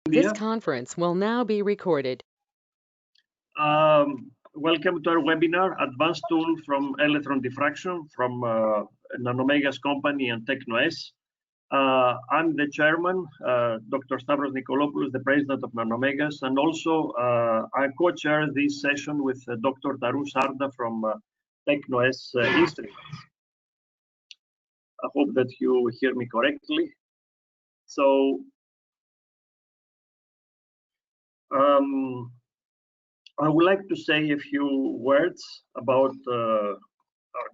This conference will now be recorded. Welcome to our webinar, Advanced Tool from Electron Diffraction from Nanomega's company and TechnoS. I'm the chairman, Dr. Stavros Nikolopoulos, the president of Nanomegas, and also I co-chair this session with Dr. Taru Sarda from TechnoS Instruments. I hope that you hear me correctly. So, I would like to say a few words about our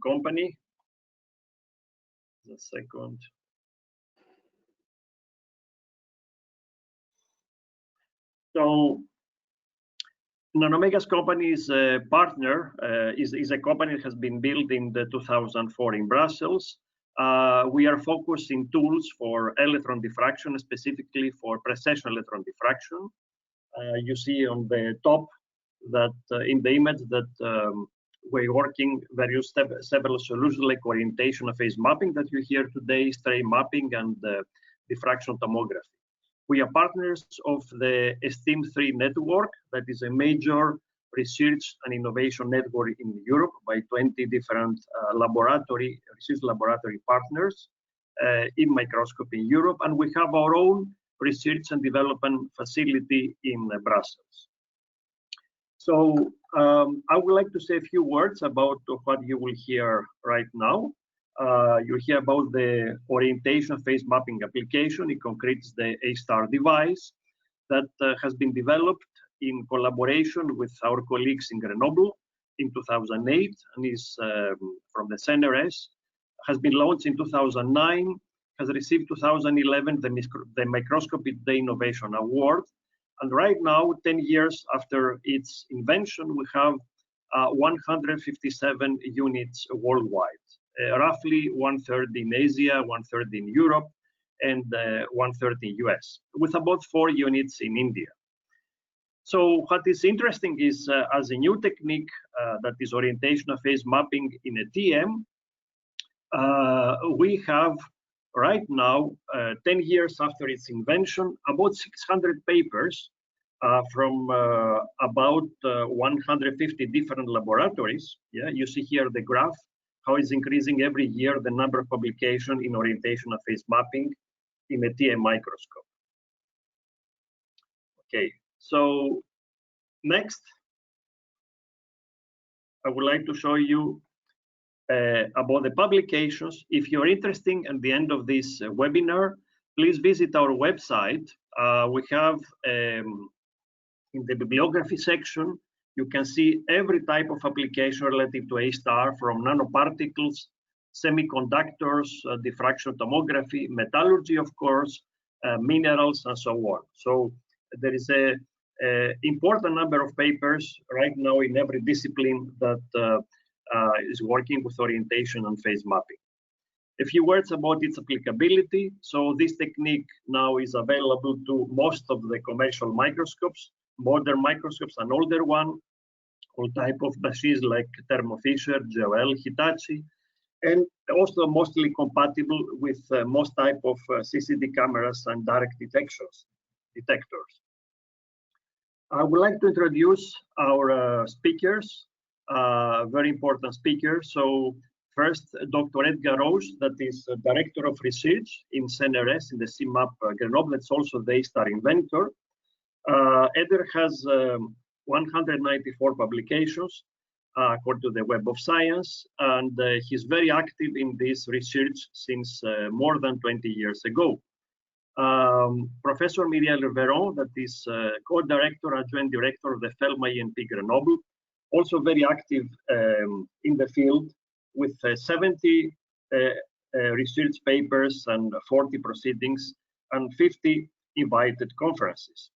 company. Just a second. So, Nanomega's company is a partner, is a company that has been built in the 2004 in Brussels. We are focused in tools for electron diffraction, specifically for precession electron diffraction. You see on the top that in the image that we're working several solutions like orientation of phase mapping that you hear today, strain mapping, and diffraction tomography. We are partners of the STEAM3 network, that is a major research and innovation network in Europe by 20 different research laboratory partners in microscopy in Europe, and we have our own research and development facility in Brussels. So I would like to say a few words about what you will hear right now. You'll hear about the orientation phase mapping application. It concretes the A-star device that has been developed in collaboration with our colleagues in Grenoble in 2008 and is from the CNRS, has been launched in 2009, has received 2011 the Microscopy Day Innovation Award. And right now, 10 years after its invention, we have 157 units worldwide, roughly 1/3 in Asia, 1/3 in Europe, and 1/3 in US, with about 4 units in India. So what is interesting is as a new technique that is orientation of phase mapping in a TM, we have right now, 10 years after its invention, about 600 papers from about 150 different laboratories. Yeah, you see here the graph, how it's increasing every year the number of publications in orientation of phase mapping in a TM microscope. Okay, so next, I would like to show you about the publications. If you're interested at the end of this webinar, please visit our website. We have in the bibliography section, you can see every type of application relative to A-star, from nanoparticles, semiconductors, diffraction tomography, metallurgy, of course, minerals, and so on. So there is a important number of papers right now in every discipline that is working with orientation and phase mapping. A few words about its applicability. So this technique now is available to most of the commercial microscopes, modern microscopes, and older one, all type of machines like Thermo Fisher, JOL, Hitachi, and also mostly compatible with most type of CCD cameras and direct detectors. I would like to introduce our speakers, very important speakers. So first, Dr. Edgar Roche, that is Director of Research in CNRS in the CMAP Grenoble, that's also the A-star inventor. Edgar has 194 publications according to the Web of Science, and he's very active in this research since more than 20 years ago. Professor Muriel Veron, that is co-director, adjoint director of the FELMA INP Grenoble, also very active in the field with 70 research papers and 40 proceedings and 50 invited conferences.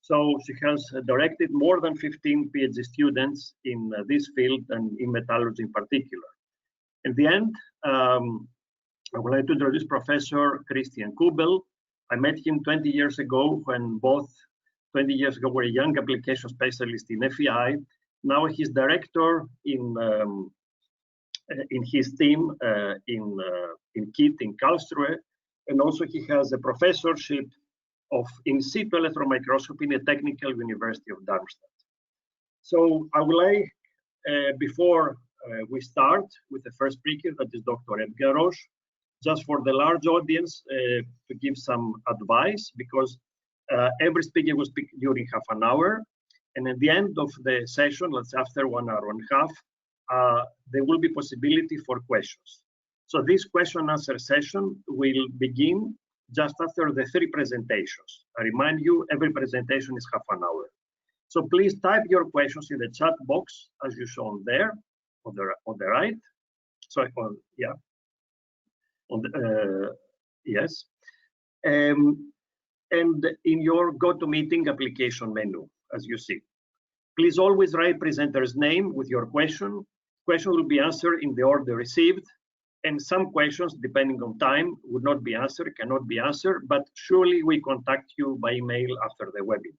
So she has directed more than 15 PhD students in this field and in metallurgy in particular. In the end, I would like to introduce Professor Christian Kubel. I met him 20 years ago when both 20 years ago were a young application specialist in FEI. Now he's director in his team in KIT in Karlsruhe, and also he has a professorship of in situ electron microscopy in the Technical University of Darmstadt. So I would like, before we start with the first speaker, that is Dr. Edgar Roche, just for the large audience to give some advice, because every speaker will speak during half an hour, and at the end of the session, let's say after 1 hour and a half, there will be possibility for questions. So this question and answer session will begin just after the 3 presentations. I remind you, every presentation is half an hour. So please type your questions in the chat box as you shown there on the right. Sorry, yeah. On the, yes. And in your GoToMeeting application menu, as you see. Please always write presenter's name with your question. Question will be answered in the order received. And some questions, depending on time, would not be answered, cannot be answered, but surely we contact you by email after the webinar.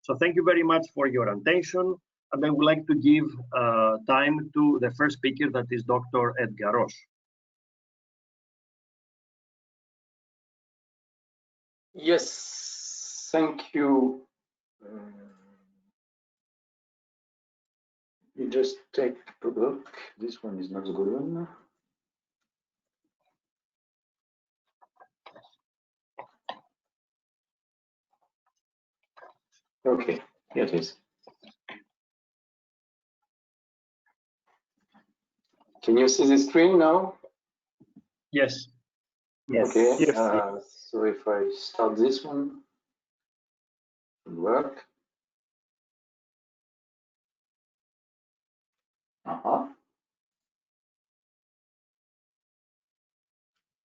So thank you very much for your attention. And I would like to give time to the first speaker, that is Dr. Edgar Roche. Yes, thank you. You just take a look. This one is not the good one. Okay, here it is. Can you see the screen now? Yes. Yes. Okay. Yes. So if I start this one, it will work.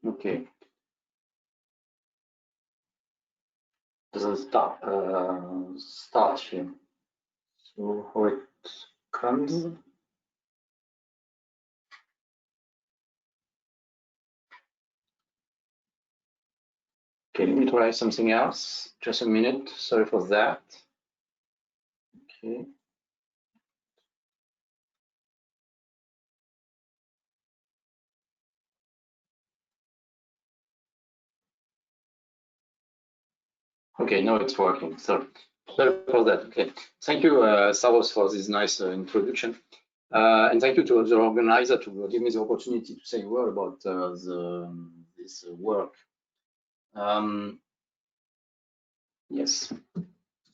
Okay. Doesn't start here. So how it comes? Okay, let me try something else. Just a minute. Sorry for that. Okay. Okay, now it's working. Sorry for that. Okay, thank you, Savos, for this nice introduction, and thank you to the organizer to give me the opportunity to say a word about this work. Yes.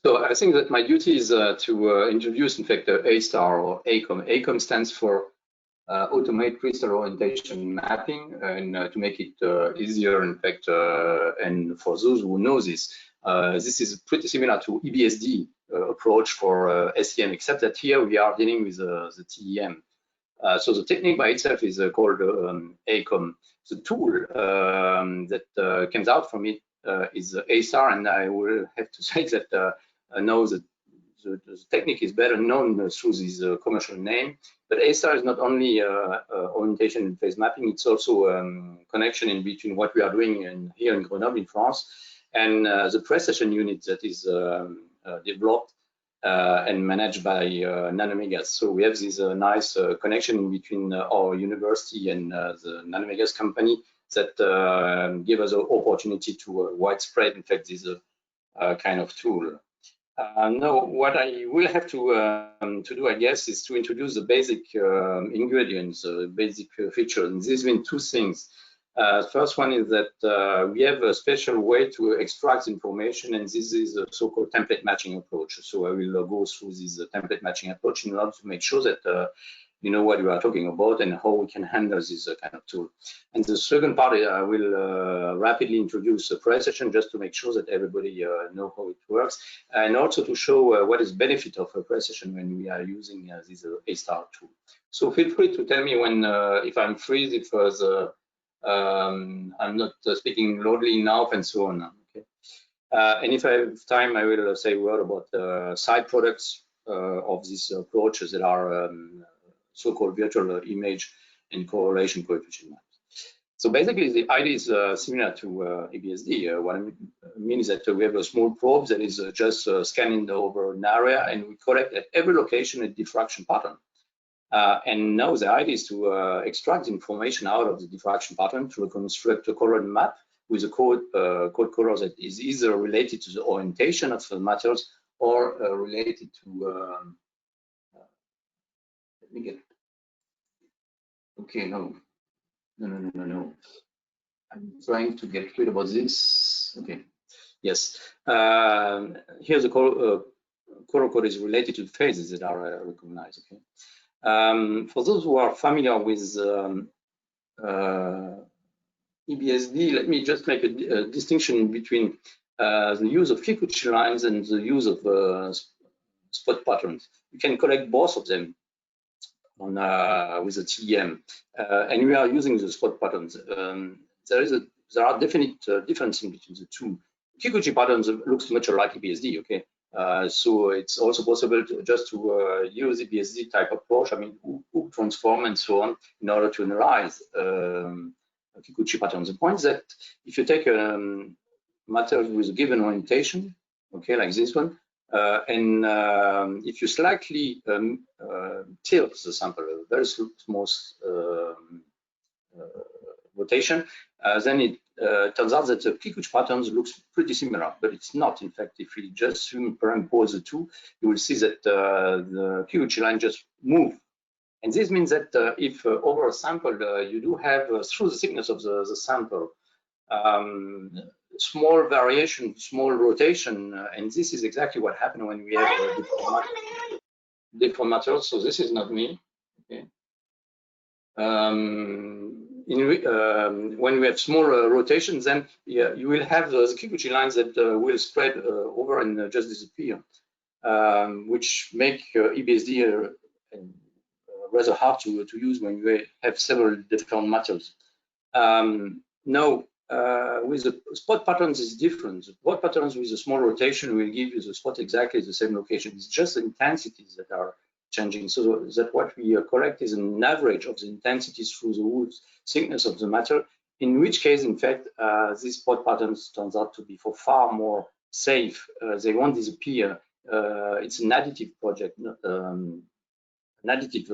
So I think that my duty is to introduce, in fact, A-STAR or ACOM. ACOM stands for Automate Crystal Orientation Mapping, and to make it easier, in fact, and for those who know this is pretty similar to EBSD approach for SEM, except that here we are dealing with the TEM. So the technique by itself is called ACOM. The tool that comes out from it is A-STAR, and I will have to say that now the technique is better known through this commercial name. But A-STAR is not only orientation and phase mapping, it's also connection in between what we are doing here in Grenoble in France and the Precession unit that is developed and managed by Nanomegas. So we have this nice connection in between our university and the Nanomegas company that give us an opportunity to widespread, in fact, this kind of tool. Now, what I will have to do, I guess, is to introduce the basic ingredients, basic features. And this means 2 things. First one is that we have a special way to extract information, and this is a so-called template matching approach. So I will go through this template matching approach in order to make sure that you know what we are talking about and how we can handle this kind of tool. And the second part, I will rapidly introduce a Precession just to make sure that everybody know how it works, and also to show what is the benefit of a Precession when we are using this A-STAR tool. So feel free to tell me when, if I'm freeze, if I'm not speaking loudly enough, and so on. Okay. And if I have time, I will say a word about side products of this approach that are so-called virtual image and correlation coefficient maps. So basically, the idea is similar to EBSD. What I mean is that we have a small probe that is just scanning over an area, and we collect at every location a diffraction pattern. And now the idea is to extract information out of the diffraction pattern to reconstruct a colored map with a code color that is either related to the orientation of the materials or related to let me get, okay, no. I'm trying to get rid of this. Okay, yes. Here the color code is related to the phases that are recognized. Okay. For those who are familiar with EBSD, let me just make a distinction between the use of Kikuchi lines and the use of spot patterns. You can collect both of them on with the TEM, and we are using the spot patterns. There are definite differences between the two. Kikuchi patterns looks much like EBSD. Okay, so it's also possible to use EBSD type approach. I mean, hook transform and so on in order to analyze Kikuchi patterns. The point is that if you take a material with a given orientation, okay, like this one, and if you slightly tilt the sample, a very small rotation, then it turns out that the Kikuchi patterns looks pretty similar, but it's not. In fact, if we just superimpose the two, you will see that the Kikuchi line just move. And this means that if over a sample you do have through the thickness of the sample small variation, small rotation, and this is exactly what happened when we have different materials. So this is not me. Okay. When we have small rotations, then you will have the Kikuchi lines that will spread over and just disappear, which make EBSD rather hard to use when you have several different materials. Now, with the spot patterns is different. The spot patterns with a small rotation will give you the spot exactly the same location. It's just the intensities that are changing. So that what we collect is an average of the intensities through the whole thickness of the material. In which case, in fact, these spot patterns turns out to be for far more safe. They won't disappear. It's an additive project, an additive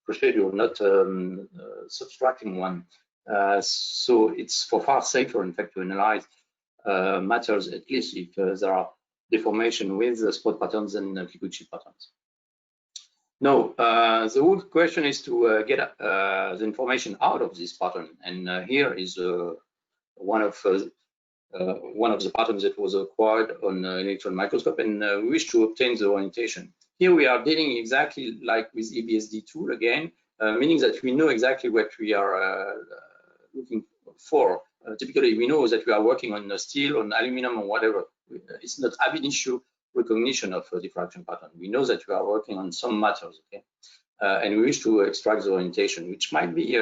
procedure, not subtracting one. So it's for far safer, in fact, to analyze materials, at least if there are deformation with the spot patterns and Kikuchi patterns. Now, the whole question is to get the information out of this pattern, and here is one of the patterns that was acquired on electron microscope, and we wish to obtain the orientation. Here we are dealing exactly like with EBSD tool again, meaning that we know exactly what we are looking for. Typically, we know that we are working on steel, on aluminum, or whatever. It's not ab initio recognition of a diffraction pattern. We know that we are working on some metals, okay? And we wish to extract the orientation, which might be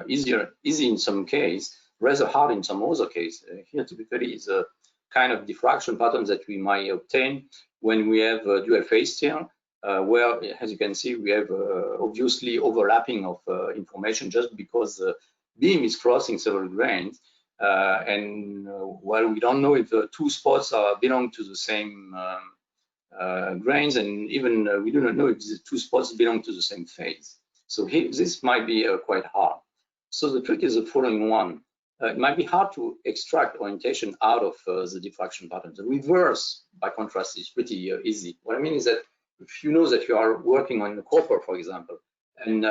easy in some case, rather hard in some other case. Here, typically, is a kind of diffraction pattern that we might obtain when we have dual phase here, where, as you can see, we have obviously overlapping of information just because the beam is crossing several grains. And while we don't know if the two spots belong to the same grains, and even we do not know if the two spots belong to the same phase. So here, this might be quite hard. So the trick is the following one. It might be hard to extract orientation out of the diffraction pattern. The reverse, by contrast, is pretty easy. What I mean is that if you know that you are working on copper, for example, and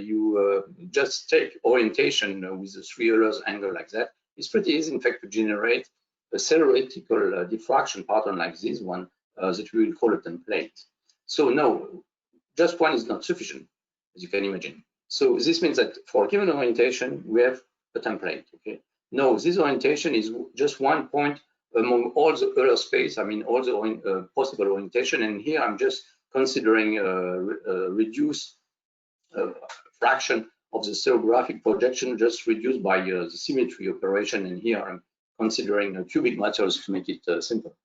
you just take orientation with a 3 Eulers angle like that, it's pretty easy, in fact, to generate a theoretical diffraction pattern like this one that we will call a template. So no, just one is not sufficient, as you can imagine. So this means that for a given orientation, we have a template, okay? No, this orientation is just one point among all the Euler space, I mean, all the possible orientation, and here I'm just considering a reduced fraction of the stereographic projection, just reduced by the symmetry operation, and here I'm considering cubic materials to make it simple.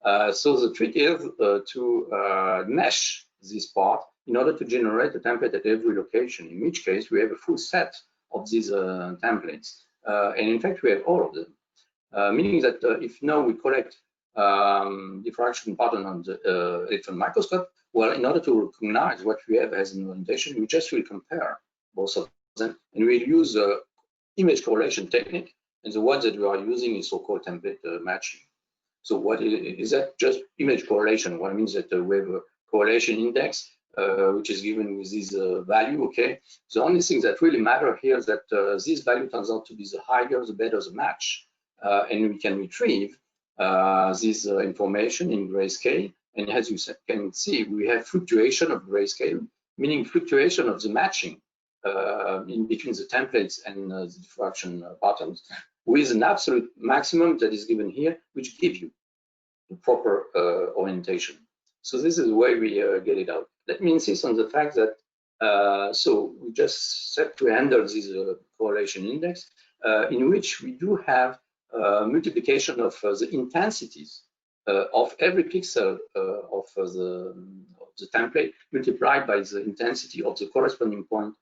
So the trick is to mesh this part in order to generate a template at every location, in which case we have a full set of these templates. And in fact, we have all of them, meaning that if now we collect diffraction pattern on the electron microscope, well, in order to recognize what we have as an orientation, we just will compare both of them, and we'll use image correlation technique, and the one that we are using is so-called template matching. So what is that? Just image correlation. What means that we have a correlation index which is given with this value. Okay. The only thing that really matter here is that this value turns out to be the higher, the better the match, and we can retrieve this information in grayscale. And as you can see, we have fluctuation of grayscale, meaning fluctuation of the matching in between the templates and the diffraction patterns, with an absolute maximum that is given here, which gives you the proper orientation. So this is the way we get it out. Let me insist on the fact that so we just set to handle this correlation index, in which we do have multiplication of the intensities of every pixel of the template multiplied by the intensity of the corresponding point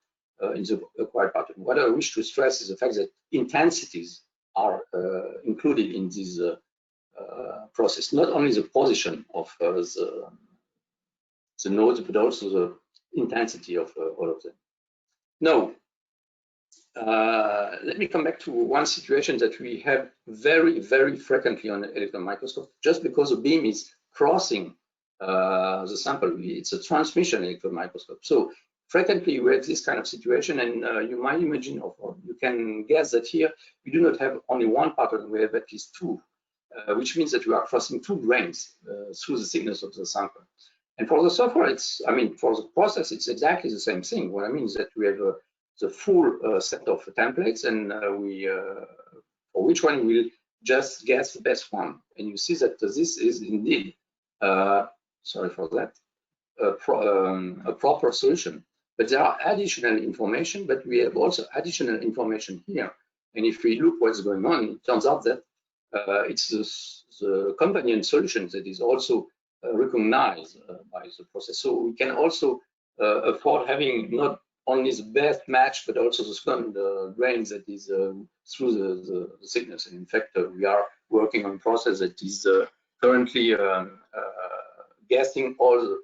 in the acquired pattern. What I wish to stress is the fact that intensities are included in this process, not only the position of the nodes, but also the intensity of all of them. Now, let me come back to one situation that we have very, very frequently on the electron microscope. Just because a beam is crossing the sample, it's a transmission electron microscope. So frequently we have this kind of situation, and you might imagine, or you can guess that here we do not have only one pattern, we have at least two, which means that we are crossing two grains through the thickness of the sample. And for the software, it's, I mean, for the process, it's exactly the same thing. What I mean is that we have the full set of templates, and we, for which one we'll just guess the best one. And you see that this is indeed, sorry for that, a proper solution. But there are additional information, but we have also additional information here. And if we look what's going on, it turns out that it's the companion solution that is also recognized by the process. So we can also afford having not only the best match, but also the second grain that is through the thickness. And in fact, we are working on a process that is currently guessing all the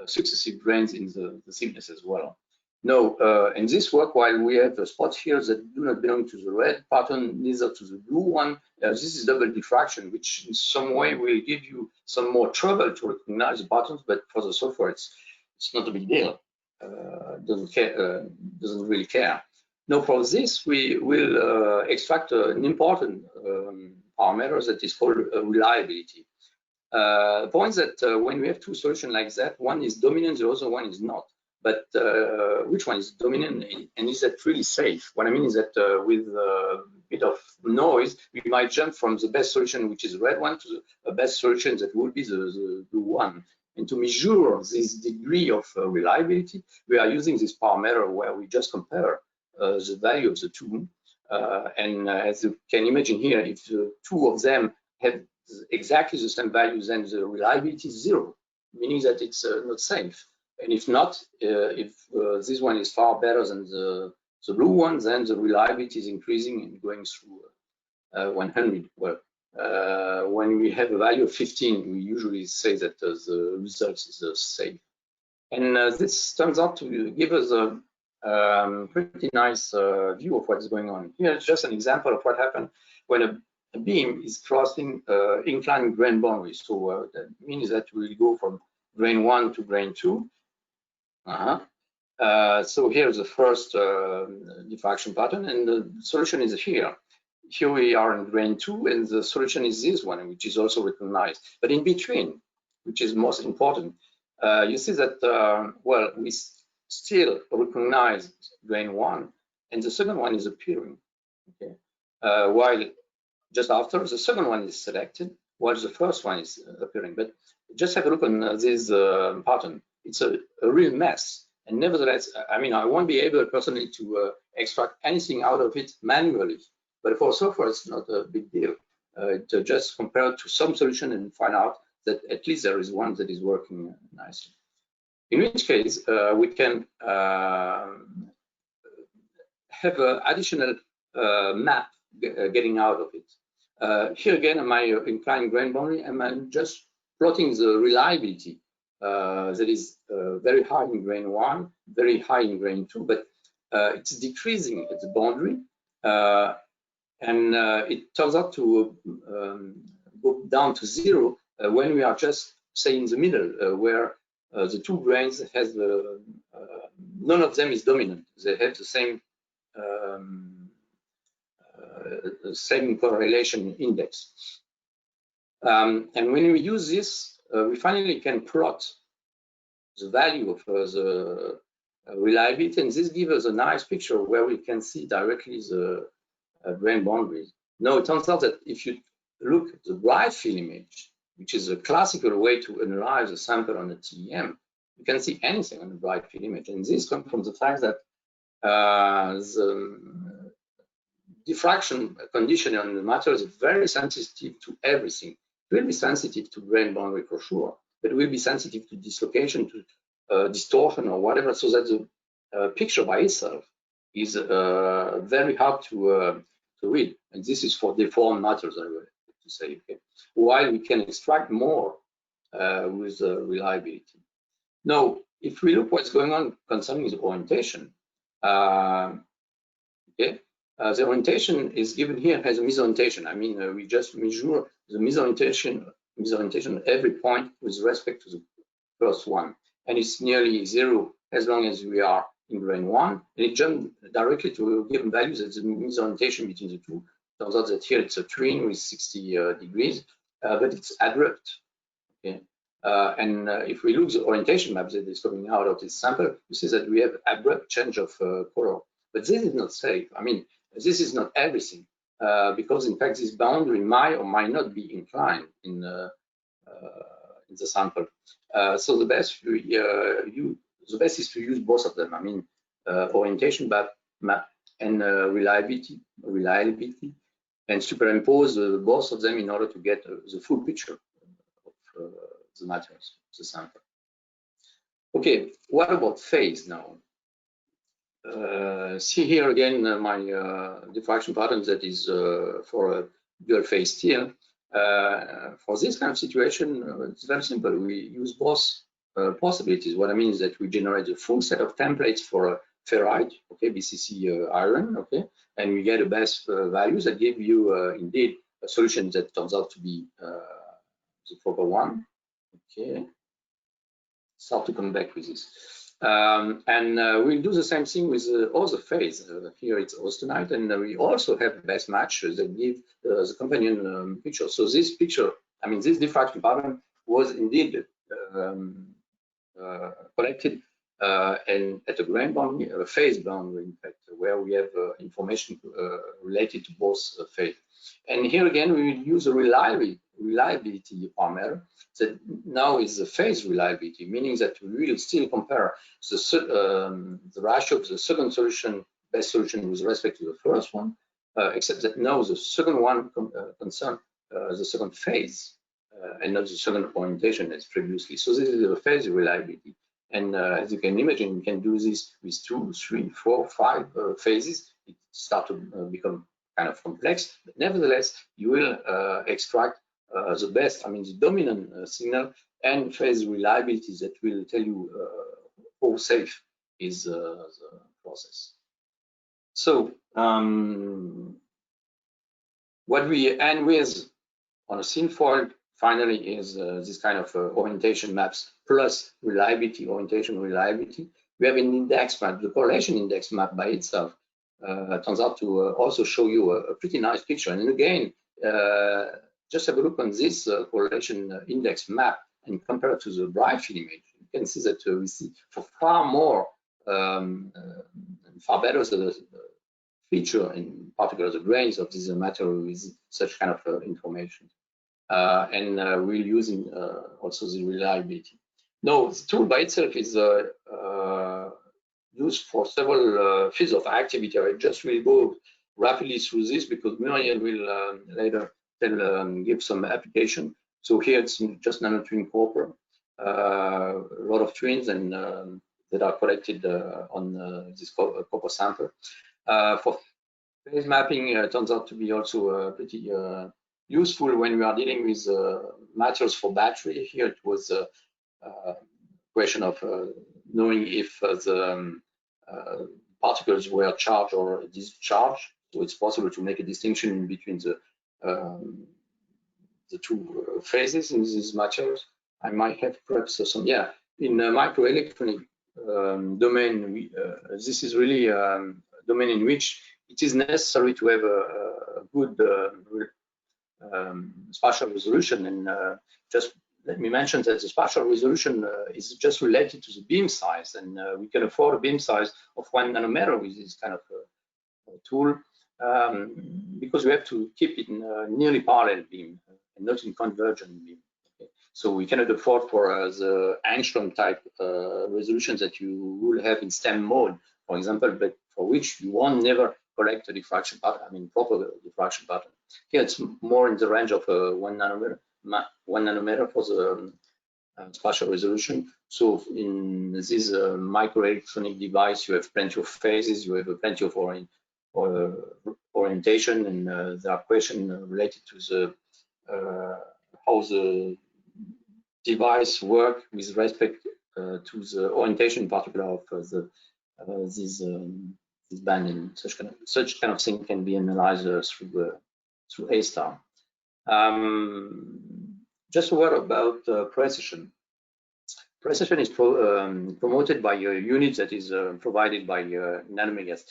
successive grains in the thickness as well. Now, in this work, while we have spots here that do not belong to the red pattern, neither to the blue one, this is double diffraction, which in some way will give you some more trouble to recognize the patterns, but for the software, it's not a big deal. Doesn't really care. Now, for this, we will extract an important parameter that is called reliability. The point is that when we have two solutions like that, one is dominant, the other one is not. But which one is dominant, and is that really safe? What I mean is that with a bit of noise, we might jump from the best solution, which is the red one, to the best solution that will be the blue one. And to measure this degree of reliability, we are using this parameter where we just compare the value of the two. And as you can imagine here, if the two of them have exactly the same value, then the reliability is 0, meaning that it's not safe. And if not, if this one is far better than the blue one, then the reliability is increasing and going through 100. Well, when we have a value of 15, we usually say that the result is safe. And this turns out to give us a pretty nice view of what is going on. Here is just an example of what happened when a beam is crossing inclined grain boundaries. So that means that we go from grain 1 to grain 2. So here's the first diffraction pattern, and the solution is here. Here we are in grain 2, and the solution is this one, which is also recognized. But in between, which is most important, you see that, well, we still recognize grain 1, and the second one is appearing. Okay, while just after the second one is selected, while the first one is appearing. But just have a look on this pattern. It's a real mess. And nevertheless, I mean, I won't be able personally to extract anything out of it manually. But for software, it's not a big deal. To just compare it to some solution and find out that at least there is one that is working nicely. In which case, we can have an additional map getting out of it. Here again, my inclined grain boundary, and I'm just plotting the reliability that is very high in grain 1, very high in grain 2, but it's decreasing at the boundary And it turns out to go down to 0 when we are just, say, in the middle, where the two grains has none of them is dominant. They have the same correlation index. And when we use this, we finally can plot the value of the reliability, and this gives us a nice picture where we can see directly the grain boundaries. Now, it turns out that if you look at the bright field image, which is a classical way to analyze a sample on a TEM, you can see anything on the bright field image. And this comes from the fact that the diffraction condition on the matter is very sensitive to everything. It will be sensitive to grain boundary for sure, but it will be sensitive to dislocation, to distortion or whatever, so that the picture by itself is very hard to read. And this is for deformed matters, I would to say. Okay? While we can extract more with reliability. Now, if we look what's going on concerning the orientation, okay, the orientation is given here as a misorientation. I mean, we just measure the misorientation at every point with respect to the first one, and it's nearly 0 as long as we are in grain 1, and it jumps directly to given values as the misorientation between the two. Turns out that here it's a twin with 60 degrees, but it's abrupt. Okay. And if we look at the orientation map that is coming out of this sample, you see that we have abrupt change of color. But this is not safe. I mean, this is not everything, because in fact this boundary might or might not be inclined in the sample. So the best is to use both of them. I mean, orientation map and reliability, and superimpose both of them in order to get the full picture of the matters, the sample. Okay, what about phase now? See here again my diffraction pattern that is for a dual phase steel. For this kind of situation, it's very simple. We use both possibilities. What I mean is that we generate a full set of templates for ferrite, okay, BCC iron, okay, and we get the best values that give you indeed a solution that turns out to be the proper one. Okay, start to come back with this. We'll do the same thing with other phase. Here it's austenite, and we also have best matches that give the companion picture. So this picture, I mean, this diffraction pattern was indeed collected and at a grain boundary, a phase boundary, in fact, where we have information related to both phase. And here again, we will use a reliability parameter that now is the phase reliability, meaning that we will still compare the ratio of the second solution, best solution with respect to the first one, except that now the second one concerns the second phase and not the second orientation as previously. So this is a phase reliability. And as you can imagine, we can do this with 2, 3, 4, 5 phases. It starts to become kind of complex, but nevertheless, you will extract the best, I mean, the dominant signal and phase reliability that will tell you how safe is the process. So, what we end with on a thin foil finally is this kind of orientation maps plus reliability, orientation reliability. We have an index map, the correlation index map by itself turns out to also show you a pretty nice picture. And again, just have a look on this correlation index map and compare it to the bright field image. You can see that we see for far more, far better the feature, in particular the grains of this material with such kind of information. And we're using also the reliability. Now, the tool by itself is used for several fields of activity. I just will go rapidly through this because Muriel will later give some application. So here it's just nanotwin copper, a lot of twins and that are collected on this copper sample. For phase mapping, it turns out to be also pretty useful when we are dealing with materials for battery. Here it was a question of knowing if the particles were charged or discharged. So it's possible to make a distinction between the two phases in these materials. I might have perhaps some, yeah, in microelectronic domain, this is really a domain in which it is necessary to have a good spatial resolution. And just let me mention that the spatial resolution is just related to the beam size, and we can afford a beam size of 1 nanometer with this kind of tool, because we have to keep it in a nearly parallel beam and not in convergent beam. Okay. So we cannot afford for the angstrom type resolution that you will have in STEM mode, for example, but for which you won't never correct a diffraction pattern, I mean proper diffraction pattern. Here it's more in the range of 1 nanometer for the spatial resolution. So in this microelectronic device, you have plenty of phases, you have plenty of orientation, and there are questions related to the how the device work with respect to the orientation, in particular of this band, and such kind of thing can be analyzed through A-star. Just a word about Precession. Precession is promoted by a unit that is provided by Nanomegas.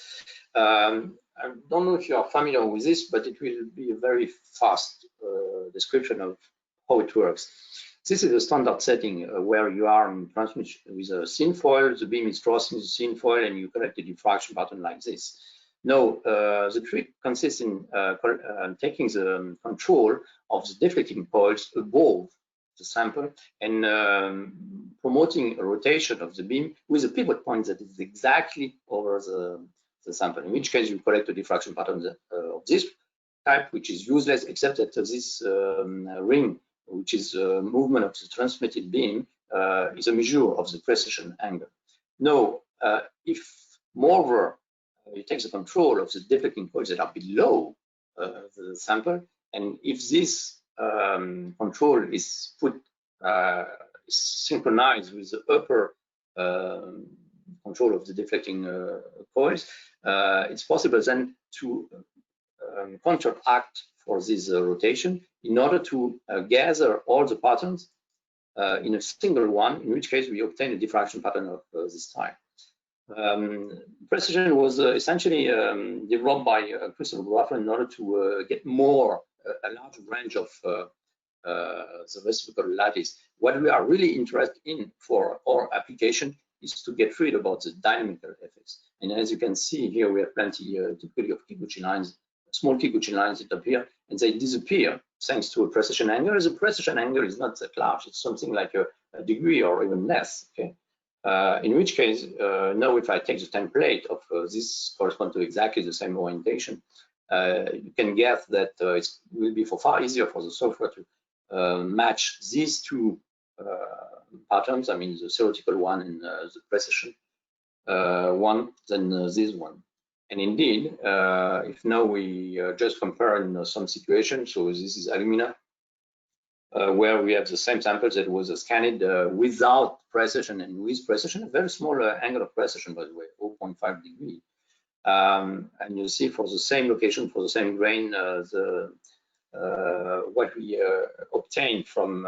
I don't know if you are familiar with this, but it will be a very fast description of how it works. This is a standard setting where you are in transmission with a thin foil, the beam is crossing the thin foil, and you collect a diffraction pattern like this. Now, the trick consists in taking the control of the deflecting coils above the sample and promoting a rotation of the beam with a pivot point that is exactly over the sample, in which case you collect a diffraction pattern of this type, which is useless, except that this ring, which is a movement of the transmitted beam, is a measure of the precession angle. Now, if moreover you take the control of the deflecting coils that are below the sample, and if this control is synchronized with the upper control of the deflecting coils, it's possible then to counteract for this rotation in order to gather all the patterns in a single one, in which case we obtain a diffraction pattern of this type. Precession was essentially developed by a crystallographer in order to get a large range of the reciprocal lattice. What we are really interested in for our application is to get rid about the dynamical effects. And as you can see here, we have plenty typically of Kikuchi lines, small Kikuchi lines that appear, and they disappear thanks to a precession angle. The precession angle is not that large; it's something like a degree or even less. Okay. In which case, now if I take the template of this correspond to exactly the same orientation, you can guess that it will be far easier for the software to match these two patterns, I mean the theoretical one and the precession one, than this one. And indeed, if now we just compare in some situations, so this is alumina, where we have the same sample that was scanned without precession and with precession, a very small angle of precession, by the way, 0.5 degree. And you see for the same location, for the same grain, what we obtained from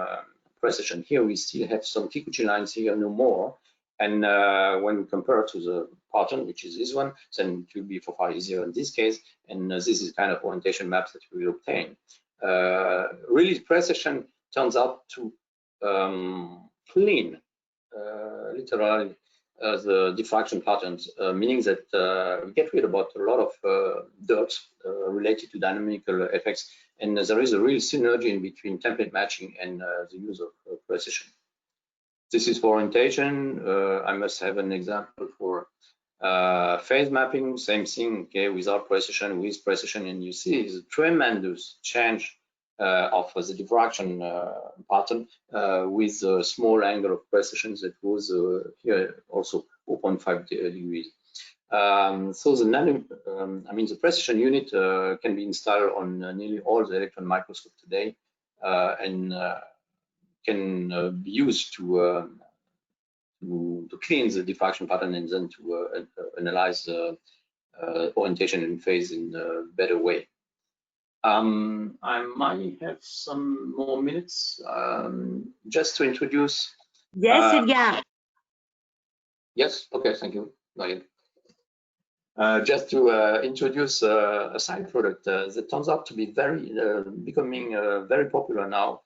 precession. Here we still have some Kikuchi lines here, no more. And when we compare to the pattern, which is this one, then it will be far easier in this case. And this is kind of orientation maps that we will obtain. Really, precession turns out to clean literally the diffraction patterns, meaning that we get rid about a lot of dirt related to dynamical effects, and there is a real synergy in between template matching and the use of precession. This is for orientation. I must have an example for phase mapping, same thing, okay, without precession, with precession, and you see the tremendous change of the diffraction pattern with a small angle of precession that was here also 0.5 degrees. So the precession unit can be installed on nearly all the electron microscopes today, and can be used to clean the diffraction pattern and then to analyze orientation and phase in a better way. I might have some more minutes just to introduce. Yes, Edgar. Yes, okay, thank you. Just to introduce a side product that turns out to be becoming very popular now,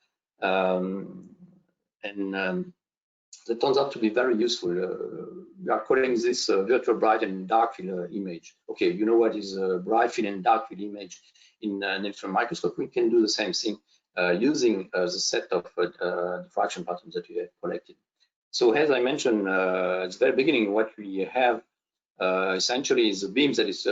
that turns out to be very useful. We are calling this virtual bright and dark field image. Okay, you know what is a bright field and dark field image in an electron microscope? We can do the same thing using the set of diffraction patterns that we have collected. So as I mentioned at the very beginning, what we have essentially is a beam that is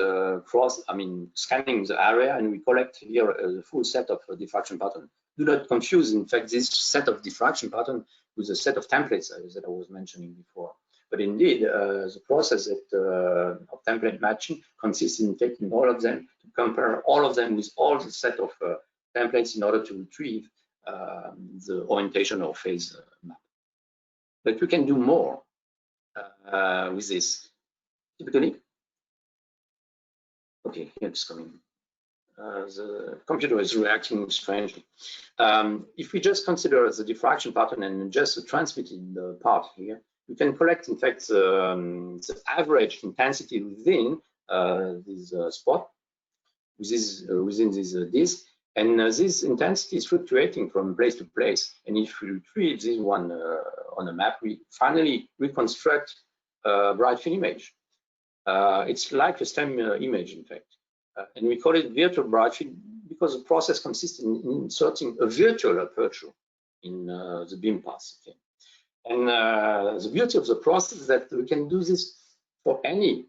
scanning the area, and we collect here a full set of diffraction patterns. Do not confuse, in fact, this set of diffraction patterns with a set of templates that I was mentioning before. But indeed, the process of template matching consists in taking all of them, to compare all of them with all the set of templates in order to retrieve the orientation or phase map. But we can do more with this. Typically, okay, here it's coming. The computer is reacting strangely. If we just consider the diffraction pattern and just the transmitted part here, we can collect, in fact, the average intensity within this spot, within this disk. And this intensity is fluctuating from place to place. And if we retrieve this one on a map, we finally reconstruct a bright field image. It's like a STEM image, in fact. And we call it virtual bright field because the process consists in inserting a virtual aperture in the beam path. Okay? And the beauty of the process is that we can do this for any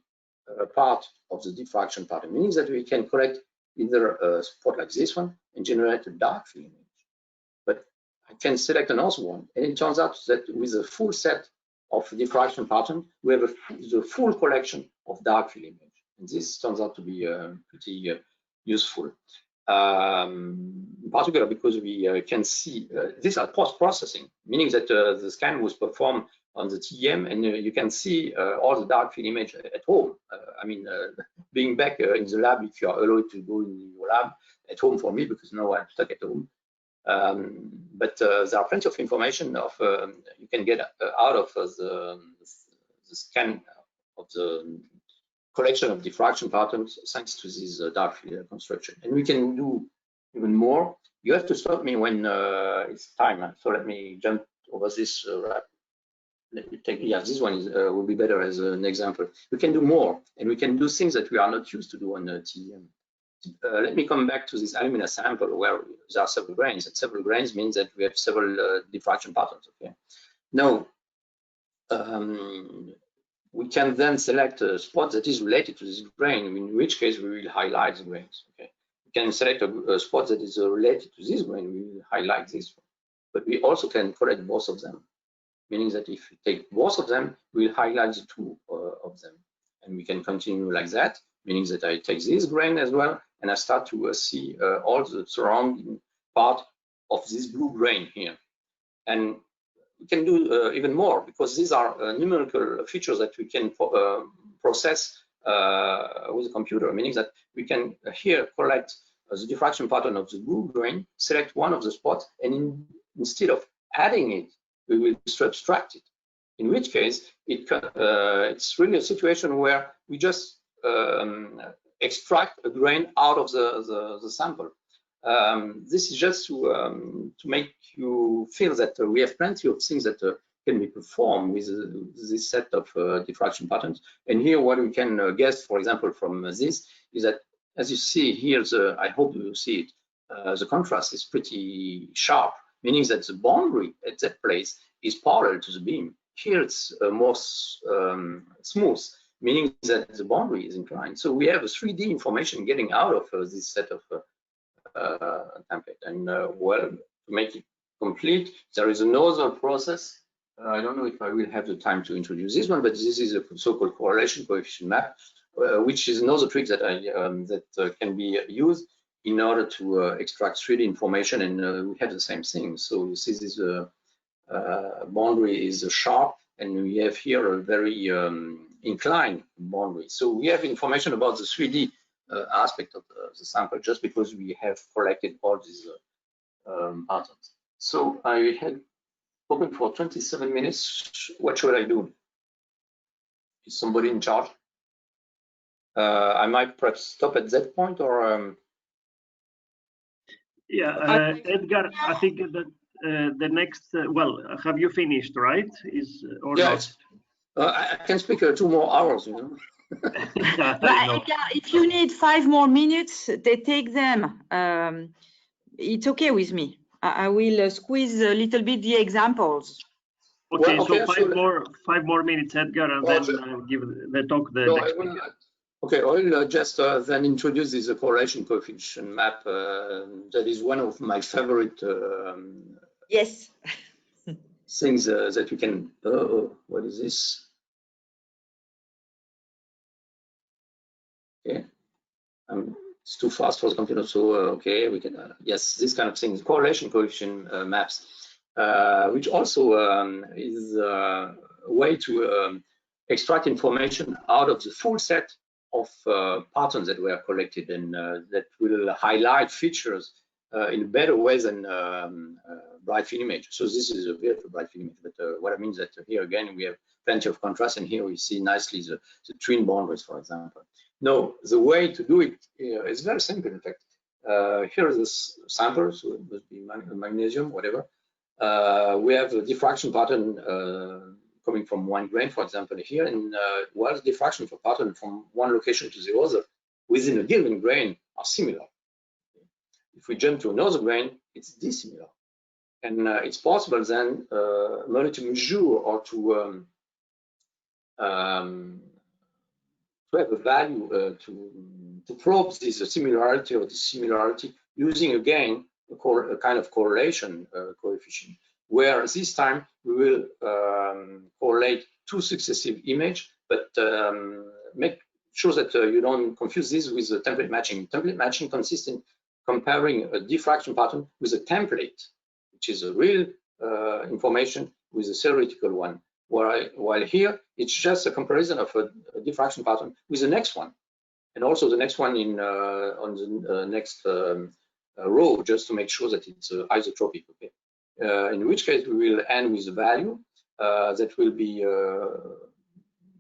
part of the diffraction pattern, meaning that we can collect either a spot like this one and generate a dark field image. But I can select another one, and it turns out that with a full set of diffraction pattern, we have the full collection of dark field image. And this turns out to be pretty useful, in particular because we can see these are post-processing, meaning that the scan was performed on the TEM, and you can see all the dark field image at home. Being back in the lab, if you are allowed to go in your lab, at home for me, because now I'm stuck at home. But there are plenty of information you can get out of the scan of the collection of diffraction patterns thanks to this dark field construction. And we can do even more. You have to stop me when it's time. So let me jump over this. Let me take, yeah, this one will be better as an example. We can do more, and we can do things that we are not used to do on TEM. Let me come back to this alumina sample where there are several grains, and several grains means that we have several diffraction patterns. Okay. Now, we can then select a spot that is related to this grain, in which case we will highlight the grains. Okay. We can select a spot that is related to this grain, we will highlight this one. But we also can collect both of them, meaning that if we take both of them, we'll highlight the two of them. And we can continue like that, meaning that I take this grain as well, and I start to see all the surrounding part of this blue grain here. And we can do even more, because these are numerical features that we can process with a computer, meaning that we can here collect the diffraction pattern of the blue grain, select one of the spots, and instead of adding it, we will subtract it. In which case, it's really a situation where we just extract a grain out of the sample. This is just to make you feel that we have plenty of things that can be performed with this set of diffraction patterns. And here, what we can guess, for example, from this is that, as you see here, I hope you see it, the contrast is pretty sharp, meaning that the boundary at that place is parallel to the beam. Here it's more smooth, meaning that the boundary is inclined. So we have a 3D information getting out of this set of template. And well, to make it complete, there is another process. I don't know if I will have the time to introduce this one, but this is a so-called correlation coefficient map, which is another trick that can be used in order to extract 3D information, and we have the same thing. So you see this boundary is sharp, and we have here a very inclined boundary. So we have information about the 3D aspect of the sample just because we have collected all these patterns. So I had spoken for 27 minutes. What should I do? Is somebody in charge? I might perhaps stop at that point, or yeah, Edgar, I think that the next, well, have you finished, right? Or yes. I can speak 2 more hours, you know. Yeah, But if you need 5 more minutes, they take them. It's okay with me. I will squeeze a little bit the examples. Okay, Well, okay, so 5 more minutes, Edgar, and then give the talk the next speaker. Okay, I'll just then introduce this correlation coefficient map. That is one of my favorite Yes. things that you can. What is this? Okay, it's too fast for the computer. So okay, we can. Yes, this kind of things. Correlation coefficient maps, which also is a way to extract information out of the full set of patterns that were collected, and that will highlight features in a better way than bright field image. So this is a beautiful bright field image, but what I mean is that here again we have plenty of contrast, and here we see nicely the twin boundaries, for example. Now, the way to do it is very simple. In fact, here is this sample, so it must be magnesium, whatever. We have a diffraction pattern coming from 1 grain, for example, here, and while the diffraction of a pattern from one location to the other within a given grain are similar. If we jump to another grain, it's dissimilar. And it's possible then merely to measure or to have a value to probe this similarity or dissimilarity using again a kind of correlation coefficient, where this time we will correlate 2 successive images, but make sure that you don't confuse this with the template matching. Template matching consists in comparing a diffraction pattern with a template, which is a real information with a theoretical one. While here, it's just a comparison of a diffraction pattern with the next one, and also the next one in on the next row, just to make sure that it's isotropic. Okay. In which case, we will end with a value that will be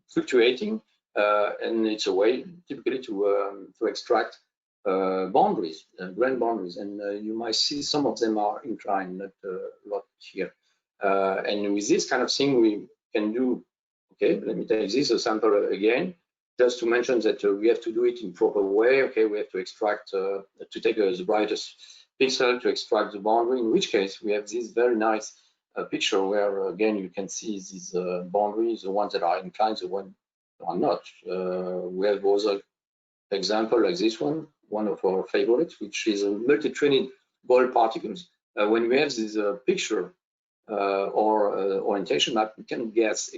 fluctuating, and it's a way typically to extract boundaries, grain boundaries, and you might see some of them are inclined, not a lot here. And with this kind of thing, we can do. Okay, let me take this sample again, just to mention that we have to do it in proper way. Okay, we have to extract, to take the brightest pixel to extract the boundary, in which case we have this very nice picture where again you can see these boundaries, the ones that are inclined, the ones that are not. We have also example like this one of our favorites, which is a multi-training gold particles. When we have this picture or orientation map, we can guess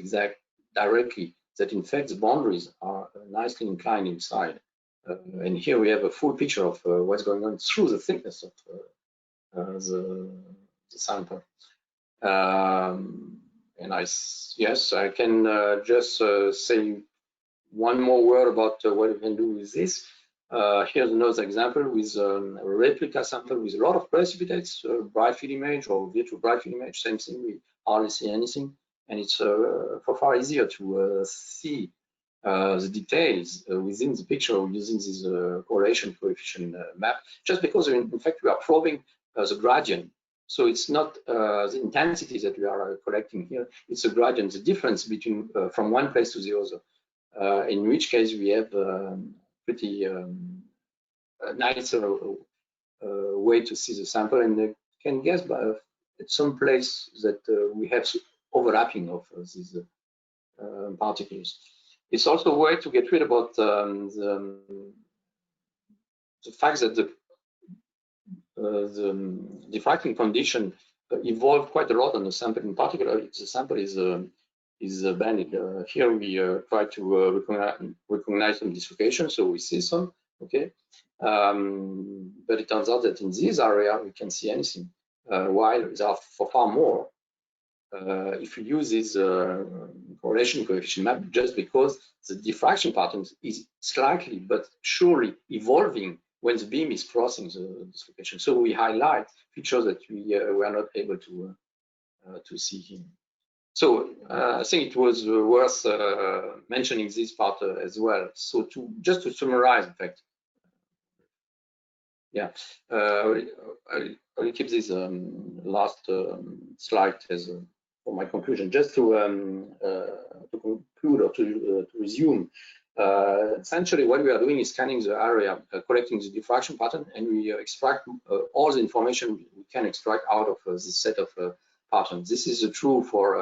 directly that in fact the boundaries are nicely inclined inside. And here we have a full picture of what's going on through the thickness of the sample. And yes, I can just say one more word about what we can do with this. Here's another example with a replica sample with a lot of precipitates, bright field image or virtual bright field image, same thing, we hardly see anything. And it's far easier to see the details within the picture using this correlation coefficient map, just because in fact we are probing the gradient. So it's not the intensity that we are collecting here, it's a gradient, the difference between from one place to the other. In which case we have pretty nice way to see the sample, and can guess by at some place that we have overlapping of these particles. It's also a way to get rid about the fact that the diffracting condition evolved quite a lot on the sample. In particular, if the sample is banded. Here we try to recognize some dislocation, so we see some. Okay, but it turns out that in this area we can see anything, while there are far more. If you use this correlation coefficient map just because the diffraction pattern is slightly but surely evolving when the beam is crossing this location. So we highlight features that we were not able to see here. So I think it was worth mentioning this part as well. So just to summarize, in fact, yeah, I'll keep this last slide as for my conclusion. Just to conclude or to resume, essentially what we are doing is scanning the area, collecting the diffraction pattern, and we extract all the information we can extract out of this set of patterns. This is true for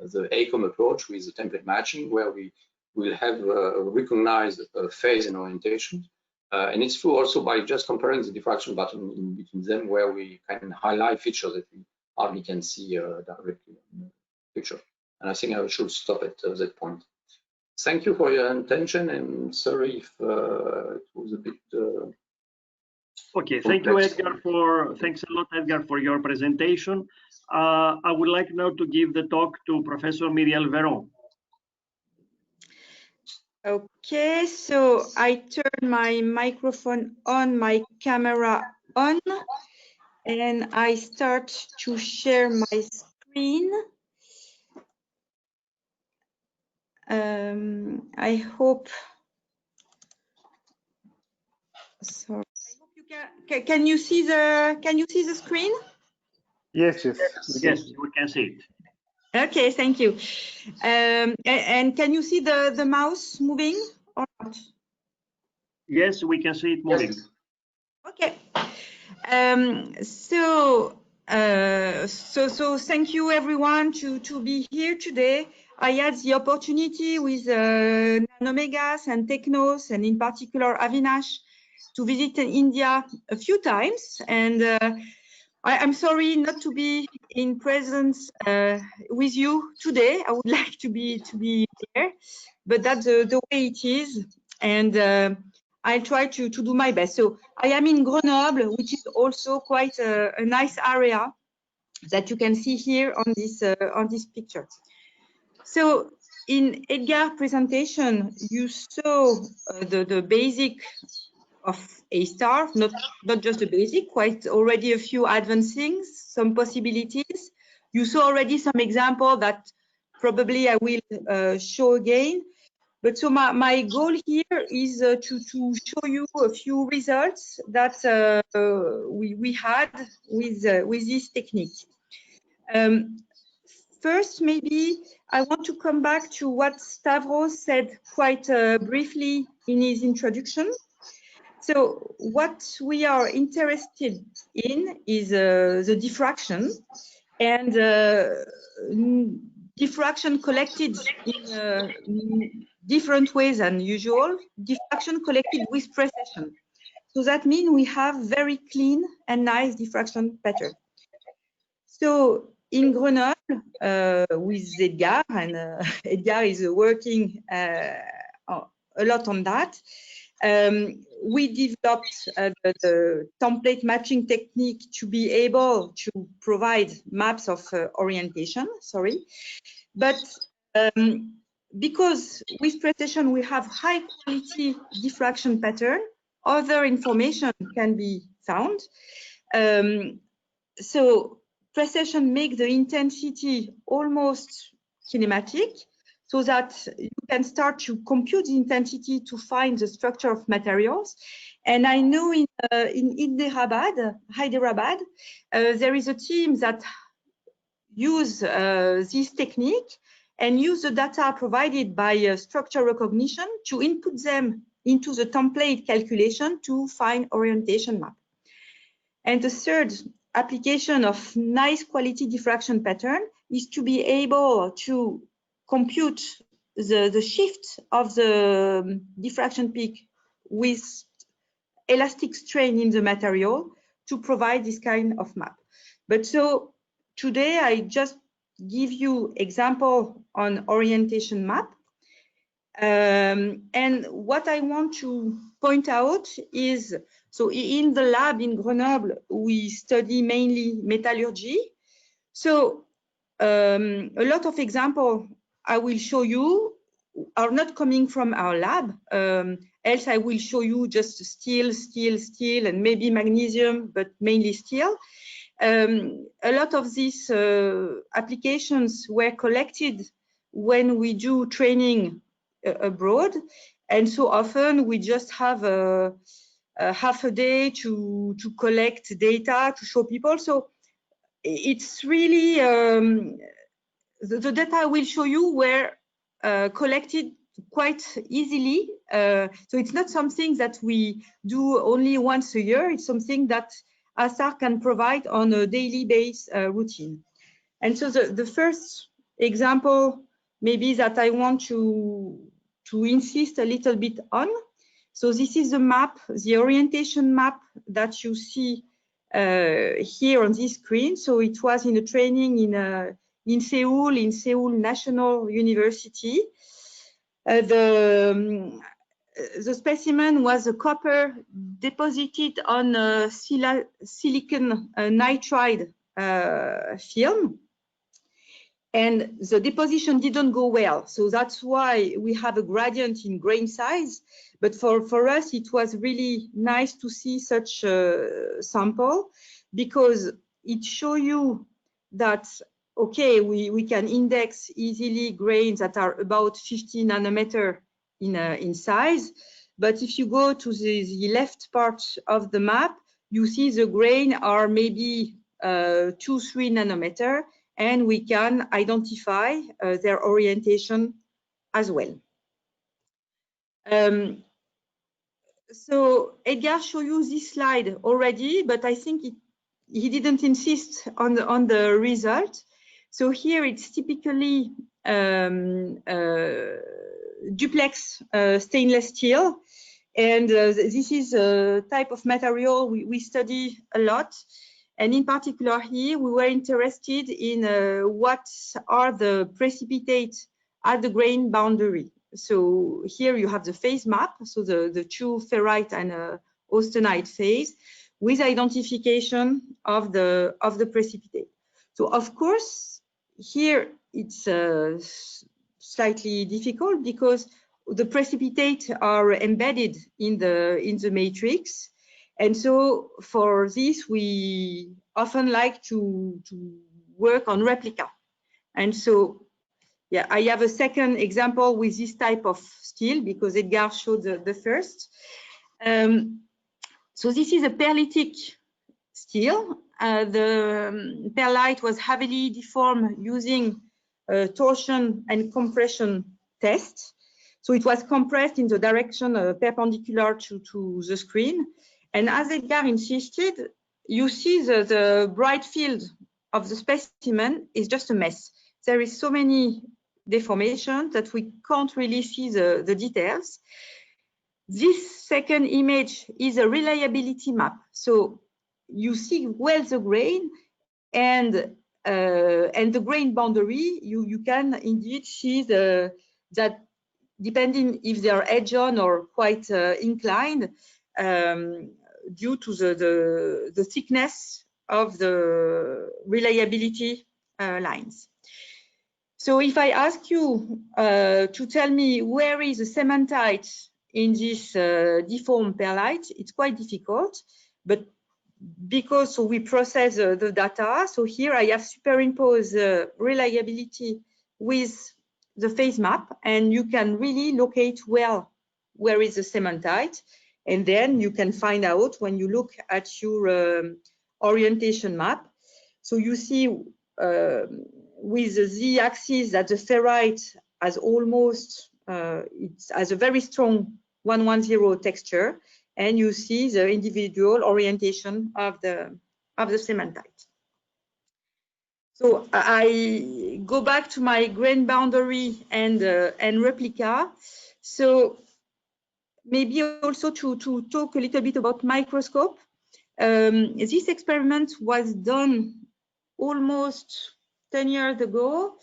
the ACOM approach with the template matching, where we will have recognized phase and orientation. And it's true also by just comparing the diffraction pattern in between them, where we can highlight features that we hardly can see directly in the picture. And I think I should stop at that point. Thank you for your attention, and sorry if it was a bit. Okay, thank you, Edgar. Thanks a lot, Edgar, for your presentation. I would like now to give the talk to Professor Muriel Veron. Okay, so I turn my microphone on, my camera on, and I start to share my screen. I hope. Sorry. I hope you can you see the screen? Yes, yes. Yes, we can see it. Okay, thank you. And can you see the mouse moving or not? Yes, we can see it moving. Yes. Okay. So thank you everyone to be here today. I had the opportunity with Nanomegas and Technos, and in particular Avinash, to visit India a few times, and I'm sorry not to be in presence with you today. I would like to be there, but that's the way it is, and I'll try to do my best. So I am in Grenoble, which is also quite a nice area that you can see here on this picture. So in Edgar's presentation, you saw the basic of A-star, not just the basic, quite already a few advanced things, some possibilities. You saw already some example that probably I will show again. But so my goal here is to show you a few results that we had with this technique. First, maybe I want to come back to what Stavros said quite briefly in his introduction. So what we are interested in is the diffraction, and diffraction collected in different ways than usual, diffraction collected with precession. So that means we have very clean and nice diffraction pattern. So in Grenoble, with Edgar, and Edgar is working a lot on that, we developed the template matching technique to be able to provide maps of orientation, but because with Precession we have high quality diffraction pattern, other information can be found. So Precession makes the intensity almost kinematic, so that you can start to compute the intensity to find the structure of materials. And I know in Hyderabad, there is a team that use this technique and use the data provided by structure recognition to input them into the template calculation to find orientation map. And the third application of nice quality diffraction pattern is to be able to compute the shift of the diffraction peak with elastic strain in the material to provide this kind of map. But so today I just give you example on orientation map. And what I want to point out is, so in the lab in Grenoble, we study mainly metallurgy. So a lot of examples I will show you are not coming from our lab. Else I will show you just steel, and maybe magnesium, but mainly steel. A lot of these applications were collected when we do training abroad. And so often we just have a half a day to collect data to show people. So it's really, the data I will show you were collected quite easily. So it's not something that we do only once a year. It's something that ASAR can provide on a daily base routine. And so the first example maybe that I want to insist a little bit on. So this is the map, the orientation map that you see here on this screen. So it was in a training in Seoul National University. The specimen was a copper deposited on a silicon nitride film. And the deposition didn't go well. So that's why we have a gradient in grain size. But for us, it was really nice to see such a sample because it shows you that, okay, we can index easily grains that are about 50 nanometer in size. But if you go to the left part of the map, you see the grain are maybe 2-3 nanometer, and we can identify their orientation as well. So Edgar showed you this slide already, but I think he didn't insist on the result. So here it's typically duplex stainless steel. And this is a type of material we study a lot. And in particular here, we were interested in what are the precipitates at the grain boundary. So here you have the phase map, so the two ferrite and austenite phase with identification of the precipitate. So of course, here it's slightly difficult because the precipitates are embedded in the matrix. And so for this, we often like to work on replica. And so, yeah, I have a second example with this type of steel because Edgar showed the first. So this is a perlitic steel. The perlite was heavily deformed using torsion and compression tests. So it was compressed in the direction perpendicular to the screen. And as Edgar insisted, you see the bright field of the specimen is just a mess. There is so many deformations that we can't really see the details. This second image is a reliability map. So you see well the grain and the grain boundary, you can indeed see that depending if they are edge-on or quite inclined, due to the thickness of the reliability lines. So if I ask you to tell me where is the cementite in this deformed perlite, it's quite difficult, but because we process the data, so here I have superimposed reliability with the phase map, and you can really locate well where is the cementite, and then you can find out when you look at your orientation map. So you see with the z-axis that the ferrite has almost, it has a very strong 110 texture, and you see the individual orientation of the cementite. So I go back to my grain boundary and replica. So maybe also to talk a little bit about microscope. This experiment was done almost 10 years ago.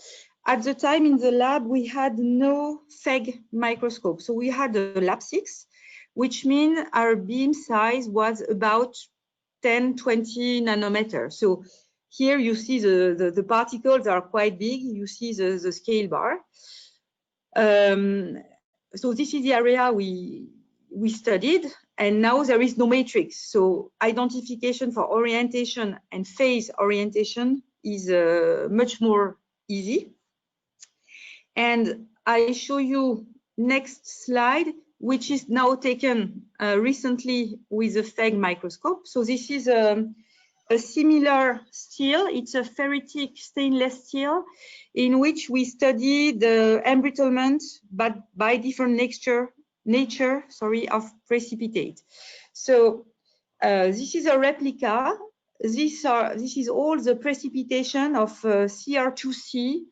At the time in the lab, we had no FEG microscope. So we had a lab 6, which means our beam size was about 10, 20 nanometers. So here you see the particles are quite big. You see the scale bar. So this is the area we studied, and now there is no matrix. So identification for orientation and phase orientation is much more easy. And I show you next slide, which is now taken recently with a FEG microscope. So this is a similar steel. It's a ferritic stainless steel in which we study the embrittlement, but by different nature of precipitate. So this is a replica. This is all the precipitation of CR2C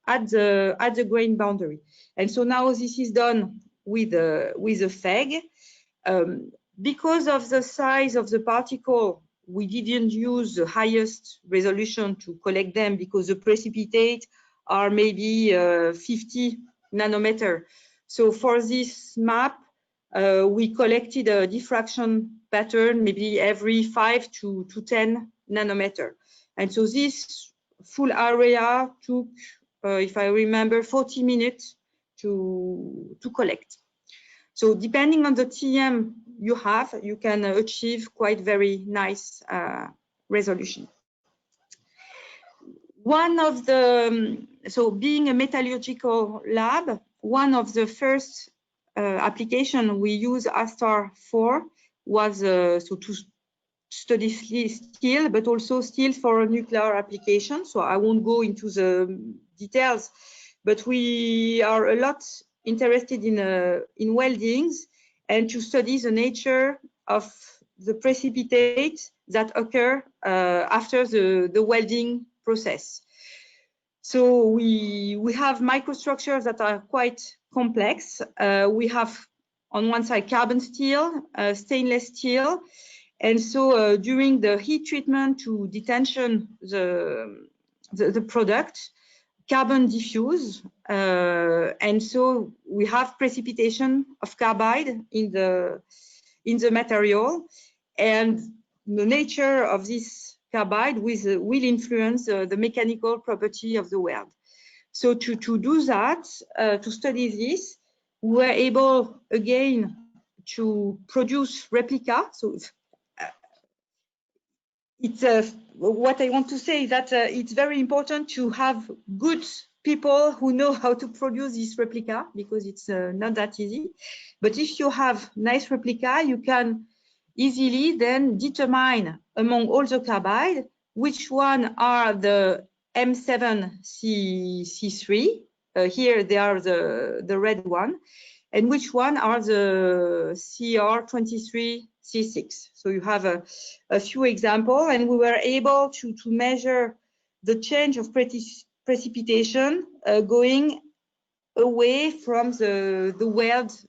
at the grain boundary. And so now this is done with a FEG. Because of the size of the particle, we didn't use the highest resolution to collect them because the precipitate are maybe 50 nanometer. So for this map, we collected a diffraction pattern maybe every 5 to 10 nanometer. And so this full area took, if I remember, 40 minutes to collect. So depending on the TM you have, you can achieve quite very nice resolution. One of the, so being a metallurgical lab, one of the first application we use ASTAR for was so to study steel, but also steel for nuclear application. So I won't go into the details, but we are a lot interested in weldings and to study the nature of the precipitate that occur after the welding process. So we have microstructures that are quite complex. We have on one side carbon steel, stainless steel, and so during the heat treatment to detention the product, carbon diffuse, and so we have precipitation of carbide in the material, and the nature of this carbide will influence the mechanical property of the weld. So to do that, to study this, we were able again to produce replica. So it's what I want to say is that it's very important to have good people who know how to produce this replica, because it's not that easy. But if you have nice replica, you can easily then determine among all the carbide which one are the M7C3. Here they are the red one, and which one are the CR23C6. So you have a few examples, and we were able to measure the change of precipitation going away from the weld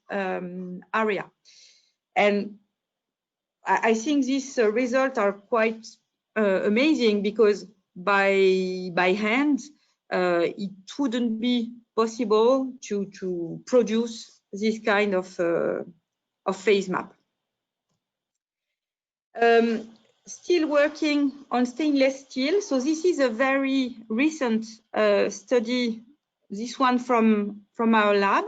area. And I think these results are quite amazing, because by hand, it wouldn't be possible to produce this kind of phase map. Still working on stainless steel. So this is a very recent study, this one from our lab.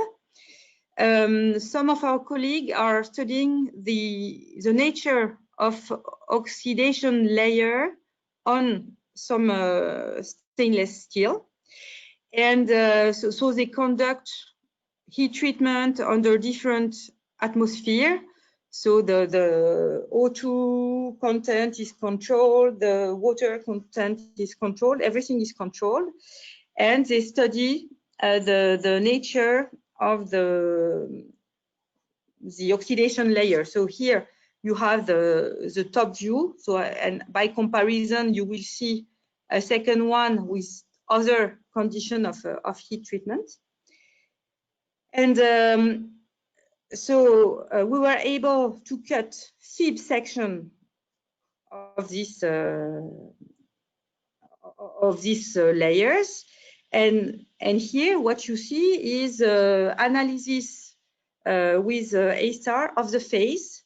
Some of our colleagues are studying the nature of oxidation layer on some stainless steel. And so they conduct heat treatment under different atmosphere. So the O2 content is controlled, the water content is controlled, everything is controlled. And they study the nature of the oxidation layer. So here you have the top view. So, and by comparison, you will see a second one with other condition of heat treatment. And so we were able to cut fib section of these layers, and here what you see is analysis with A-star of the phase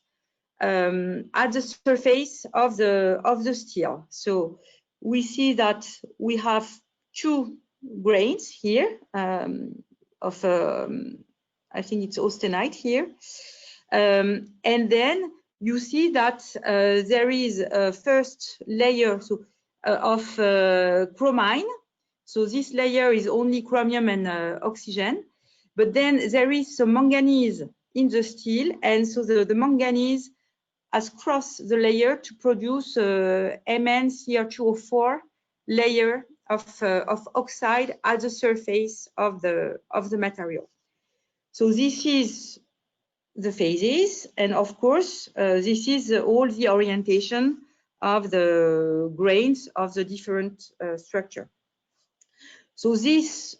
at the surface of the steel. So we see that we have two grains here of, I think it's austenite here. And then you see that there is a first layer of chromine. So this layer is only chromium and oxygen. But then there is some manganese in the steel. And so the manganese has crossed the layer to produce MnCr2O4 layer of oxide at the surface of the material. So this is the phases, and of course this is all the orientation of the grains of the different structure. So this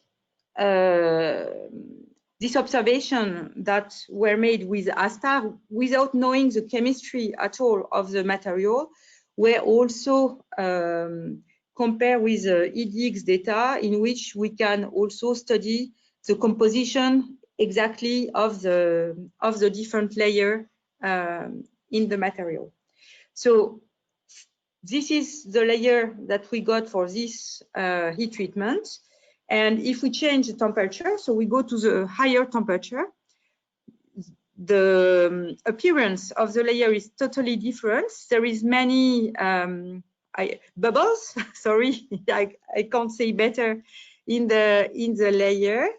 observation that were made with ASTAR without knowing the chemistry at all of the material were also compared with EDX data, in which we can also study the composition exactly of the different layer in the material. So this is the layer that we got for this heat treatment. And if we change the temperature, so we go to the higher temperature, the appearance of the layer is totally different. There is many bubbles. Sorry, I can't say better in the layer.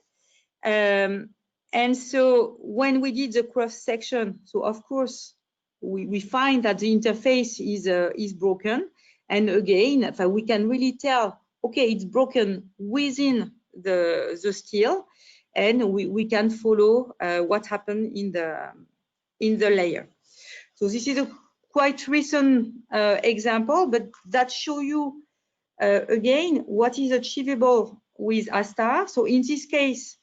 And so when we did the cross section, so of course we find that the interface is broken. And again, we can really tell, okay, it's broken within the steel, and we can follow what happened in the layer. So this is a quite recent example, but that shows you again what is achievable with ASTAR. So in this case,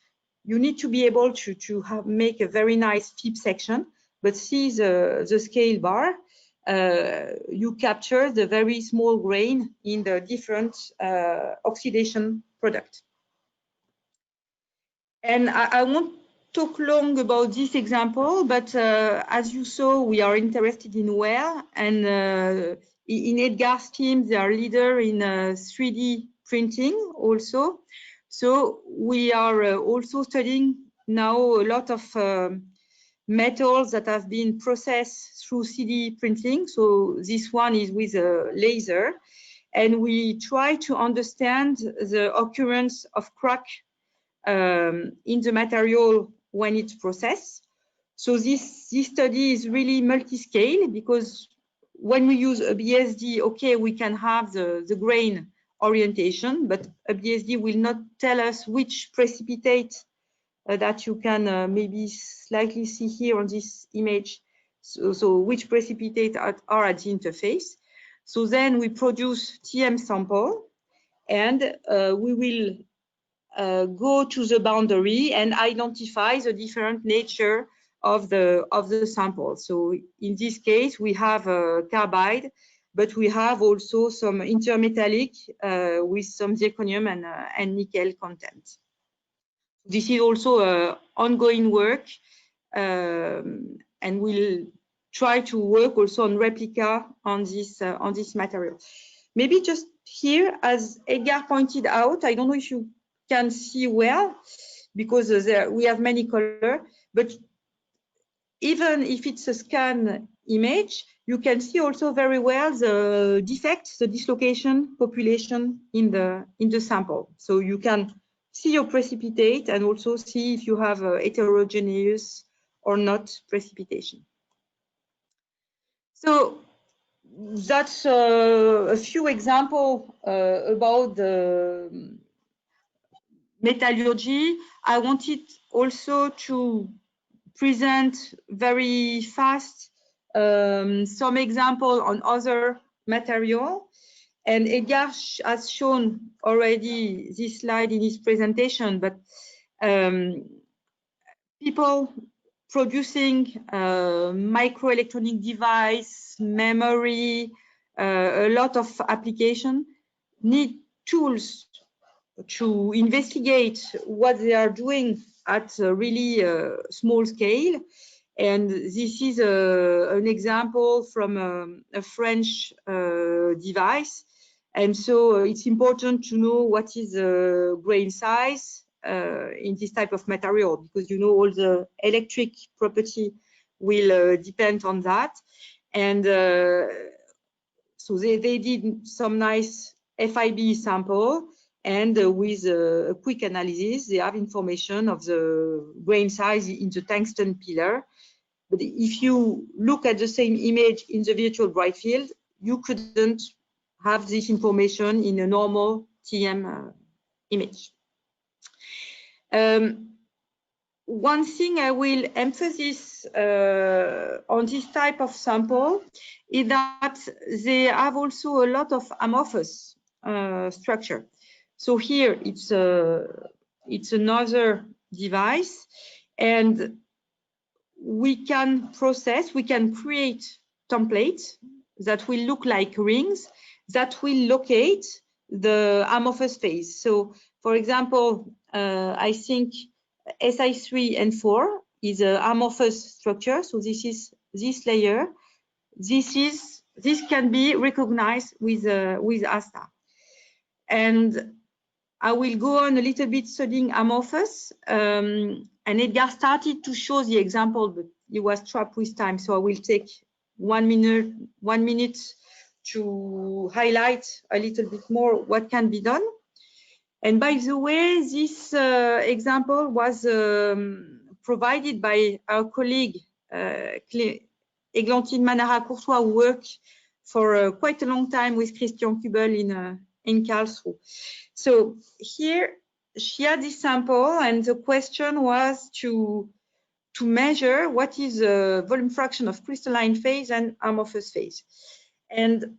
you need to be able to make a very nice FIB section, but see the scale bar. You capture the very small grain in the different oxidation product. And I won't talk long about this example, but as you saw, we are interested in well, and in Edgar's team, they are leader in 3D printing also. So we are also studying now a lot of metals that have been processed through 3D printing. So this one is with a laser, and we try to understand the occurrence of crack in the material when it's processed. So this study is really multi-scale, because when we use a BSD, okay, we can have the grain orientation, but a BSD will not tell us which precipitate that you can maybe slightly see here on this image. So which precipitate are at the interface. So then we produce TM sample, and we will go to the boundary and identify the different nature of the sample. So in this case, we have a carbide, but we have also some intermetallic with some zirconium and nickel content. This is also ongoing work, and we'll try to work also on replica on this material. Maybe just here, as Edgar pointed out, I don't know if you can see well, because we have many colors, but even if it's a scan image, you can see also very well the defect, the dislocation population in the sample. So you can see your precipitate and also see if you have heterogeneous or not precipitation. So that's a few examples about the metallurgy. I wanted also to present very fast some example on other material. And Edgar has shown already this slide in his presentation, but people producing microelectronic device, memory, a lot of application need tools to investigate what they are doing at a really small scale. And this is an example from a French device. And so it's important to know what is the grain size in this type of material, because you know all the electric property will depend on that. And so they did some nice FIB sample, and with a quick analysis, they have information of the grain size in the tungsten pillar. But if you look at the same image in the virtual bright field, you couldn't have this information in a normal TM image. One thing I will emphasize on this type of sample is that they have also a lot of amorphous structure. So here it's another device, and we can create templates that will look like rings that will locate the amorphous phase. So for example, I think Si3 and 4 is an amorphous structure. So this is this layer. This can be recognized with ASTA. And I will go on a little bit studying amorphous. And Edgar started to show the example, but he was trapped with time. So I will take 1 minute to highlight a little bit more what can be done. And by the way, this example was provided by our colleague, Églantine Manara-Courtois, who worked for quite a long time with Christian Kubel in Karlsruhe. So here she had this sample, and the question was to measure what is the volume fraction of crystalline phase and amorphous phase. And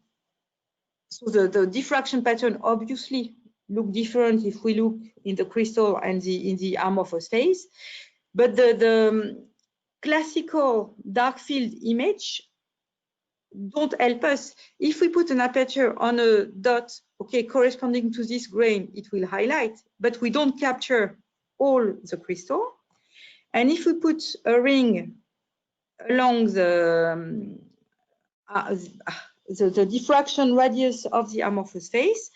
so the diffraction pattern obviously look different if we look in the crystal and in the amorphous phase, but the classical dark field image don't help us. If we put an aperture on a dot, okay, corresponding to this grain, it will highlight, but we don't capture all the crystal. And if we put a ring along the diffraction radius of the amorphous phase,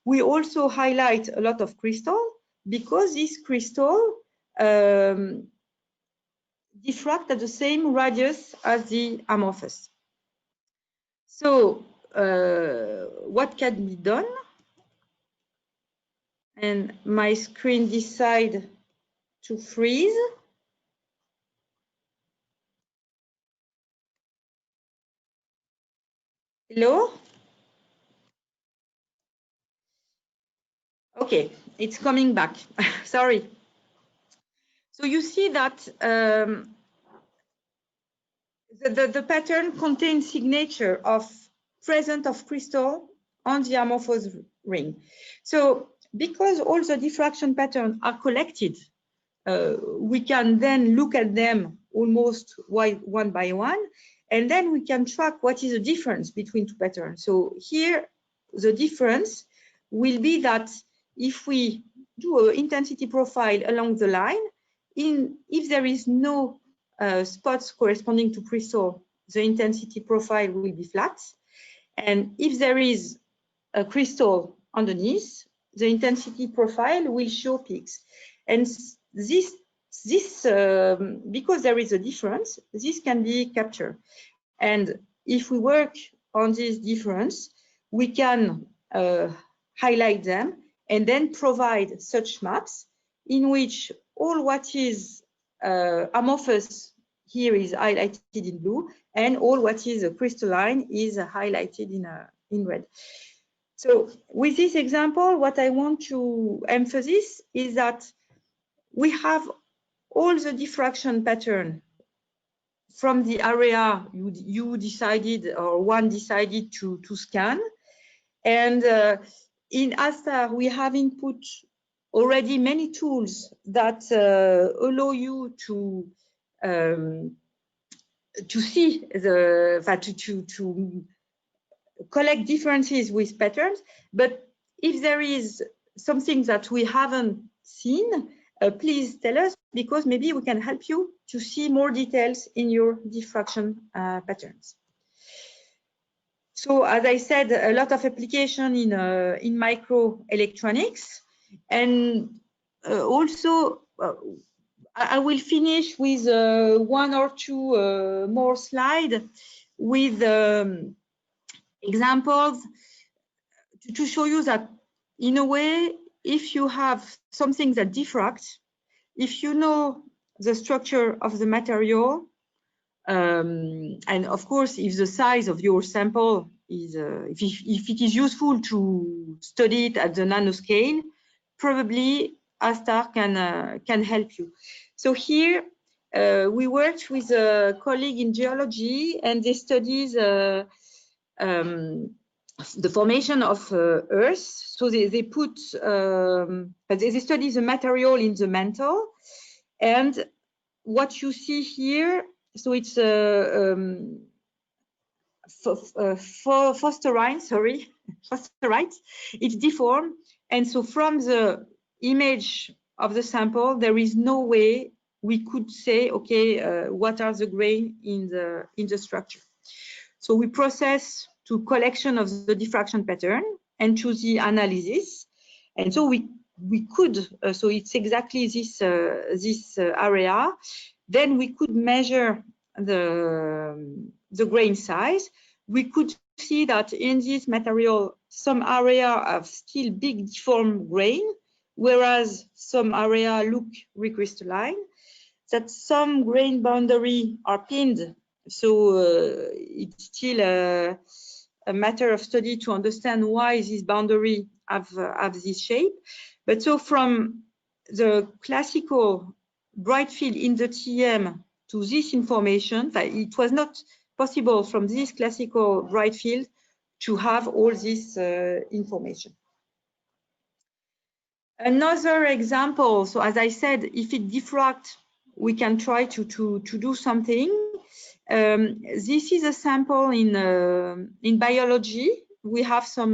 we also highlight a lot of crystal, because this crystal diffract at the same radius as the amorphous. So what can be done? And my screen decided to freeze. Hello? Okay, it's coming back. Sorry. So you see that the pattern contains signature of presence of crystal on the amorphous ring. So because all the diffraction patterns are collected, we can then look at them almost one by one, and then we can track what is the difference between two patterns. So here, the difference will be that if we do an intensity profile along the line, if there is no spots corresponding to crystal, the intensity profile will be flat. And if there is a crystal underneath, the intensity profile will show peaks. And this because there is a difference, this can be captured. And if we work on this difference, we can highlight them and then provide such maps in which all what is amorphous here is highlighted in blue, and all what is crystalline is highlighted in red. So with this example, what I want to emphasize is that we have all the diffraction pattern from the area you decided, or one decided to scan. And in ASTA, we have input already many tools that allow you to see to collect differences with patterns. But if there is something that we haven't seen, please tell us, because maybe we can help you to see more details in your diffraction patterns. So as I said, a lot of application in microelectronics, and also I will finish with one or two more slides with examples to show you that in a way, if you have something that diffracts, if you know the structure of the material, and of course, if the size of your sample is, if it is useful to study it at the nanoscale, probably ASTAR can help you. So here we worked with a colleague in geology, and they studied the formation of Earth. So they put, they study the material in the mantle, and what you see here, so it's phosphorite, sorry, phosphorite, it's deformed. And so from the image of the sample, there is no way we could say, okay, what are the grain in the structure. So we process to collection of the diffraction pattern and to the analysis. And so we could, so it's exactly this, area. Then we could measure the grain size. We could see that in this material, some area have still big deformed grain, whereas some area look recrystalline, that some grain boundary are pinned. So it's still a matter of study to understand why this boundary have this shape. But so from the classical bright field in the TEM to this information, it was not possible from this classical bright field to have all this information. Another example, so as I said, if it diffracts, we can try to do something. This is a sample in biology. We have some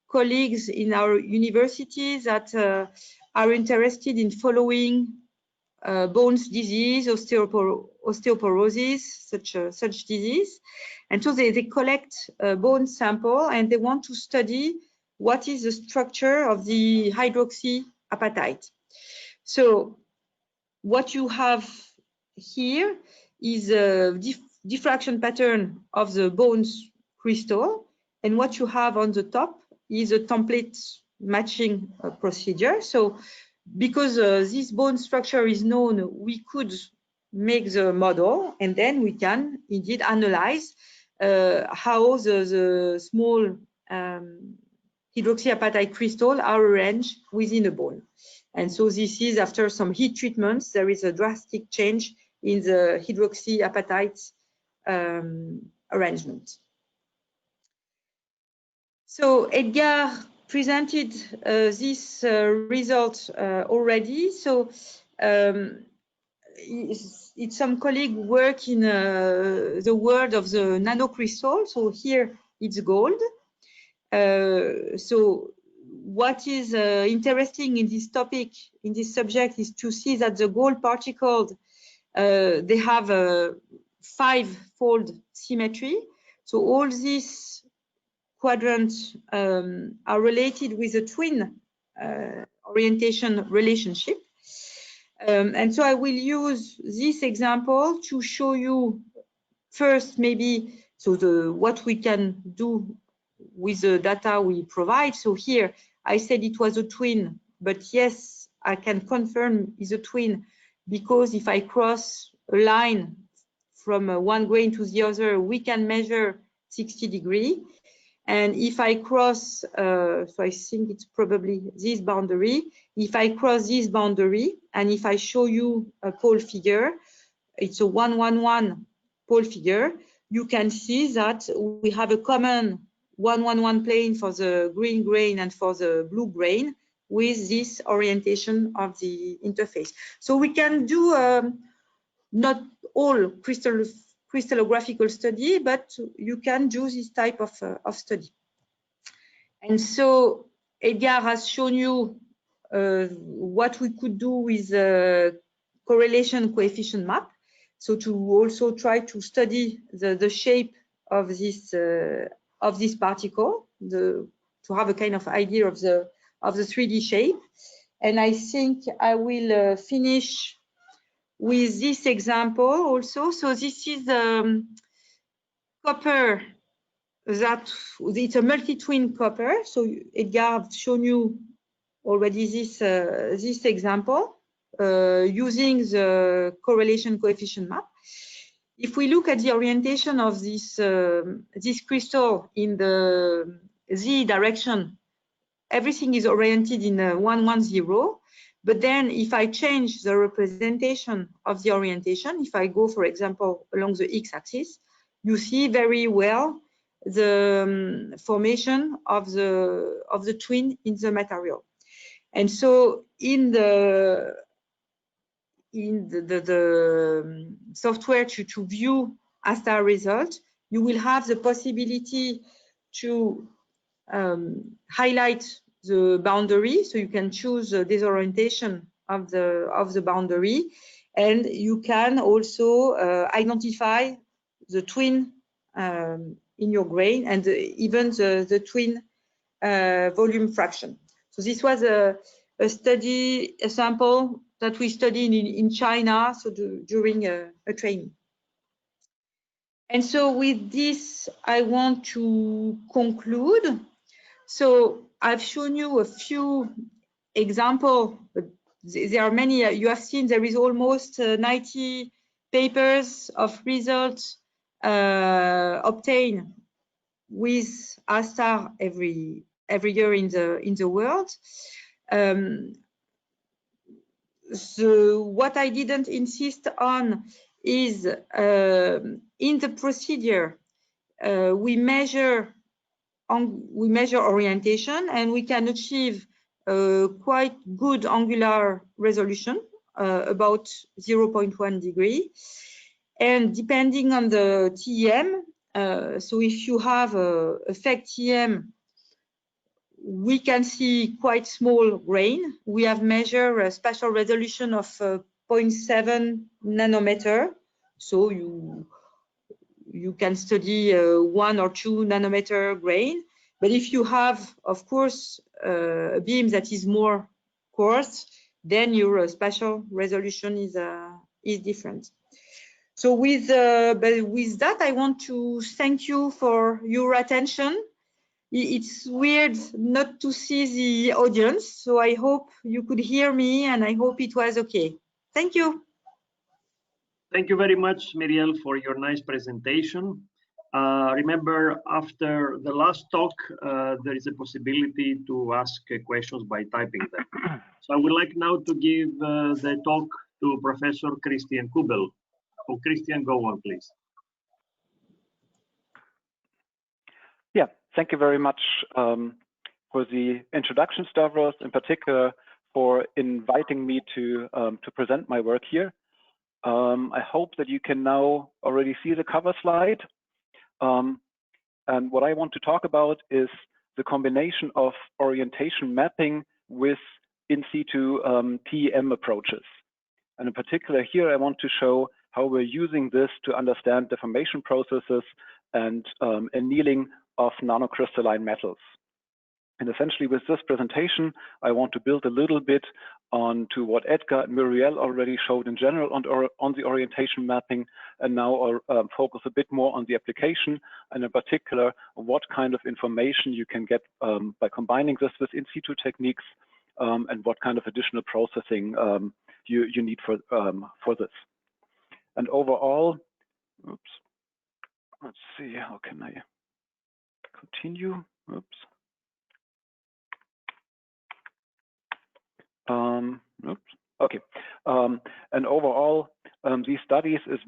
colleagues in our universities that are interested in following bones disease, osteoporosis, such disease. And so they collect a bone sample and they want to study what is the structure of the hydroxyapatite. So what you have here is a diffraction pattern of the bones crystal, and what you have on the top is a template matching procedure. So because this bone structure is known, we could make the model, and then we can indeed analyze how the small hydroxyapatite crystal are arranged within a bone. And so this is after some heat treatments, there is a drastic change in the hydroxyapatite arrangement. So Edgar presented this result already. So it's some colleague work in the world of the nanocrystal. So here it's gold. So what is interesting in this topic, in this subject, is to see that the gold particles, they have a 5-fold symmetry. So all these quadrants are related with a twin orientation relationship. And so I will use this example to show you first maybe what we can do with the data we provide. So here I said it was a twin, but yes, I can confirm it's a twin because if I cross a line from one grain to the other, we can measure 60 degrees. And if I cross, so I think it's probably this boundary, if I cross this boundary, and if I show you a pole figure, it's a 1-1-1 pole figure, you can see that we have a common 1-1-1 plane for the green grain and for the blue grain with this orientation of the interface. So we can do not all crystallographical study, but you can do this type of study. And so Edgar has shown you what we could do with correlation coefficient map. So to also try to study the shape of this of this particle, to have a kind of idea of the 3D shape. And I think I will finish with this example also. So this is copper, that it's a multi-twin copper. So Edgar has shown you already this example using the correlation coefficient map. If we look at the orientation of this crystal in the Z direction, everything is oriented in 1, 1, 0. But then if I change the representation of the orientation, if I go, for example, along the x-axis, you see very well the formation of the twin in the material. And so in the software to view ASTAR result, you will have the possibility to highlight the boundary, so you can choose the disorientation of the boundary, and you can also identify the twin in your grain, and even the twin volume fraction. So this was a sample that we studied in China, so during a training. And so with this, I want to conclude. So I've shown you a few examples, but there are many. You have seen there is almost 90 papers of results obtained with ASTAR every year in the world. So what I didn't insist on is in the procedure we measure orientation, and we can achieve quite good angular resolution, about 0.1 degree. And depending on the TEM, so if you have effect TEM, we can see quite small grain. We have measured a spatial resolution of 0.7 nanometer. So you can study 1 or 2 nanometer grain. But if you have, of course, a beam that is more coarse, then your spatial resolution is different. So with that, I want to thank you for your attention. It's weird not to see the audience, so I hope you could hear me, and I hope it was okay. Thank you. Thank you very much, Muriel, for your nice presentation. Remember, after the last talk, there is a possibility to ask questions by typing them. So I would like now to give the talk to Professor Christian Kubel. So Christian, go on, please. Yeah, thank you very much for the introduction, Stavros, in particular for inviting me to present my work here. I hope that you can now already see the cover slide. And what I want to talk about is the combination of orientation mapping with in situ TEM approaches. And in particular here, I want to show how we're using this to understand deformation processes and annealing of nanocrystalline metals. And essentially with this presentation, I want to build a little bit on to what Edgar and Muriel already showed in general on the orientation mapping, and now focus a bit more on the application, and in particular, what kind of information you can get by combining this with in situ techniques, and what kind of additional processing you need for this. And overall, oops, let's see, how can I continue? Oops. Oops. Okay. And overall, these studies is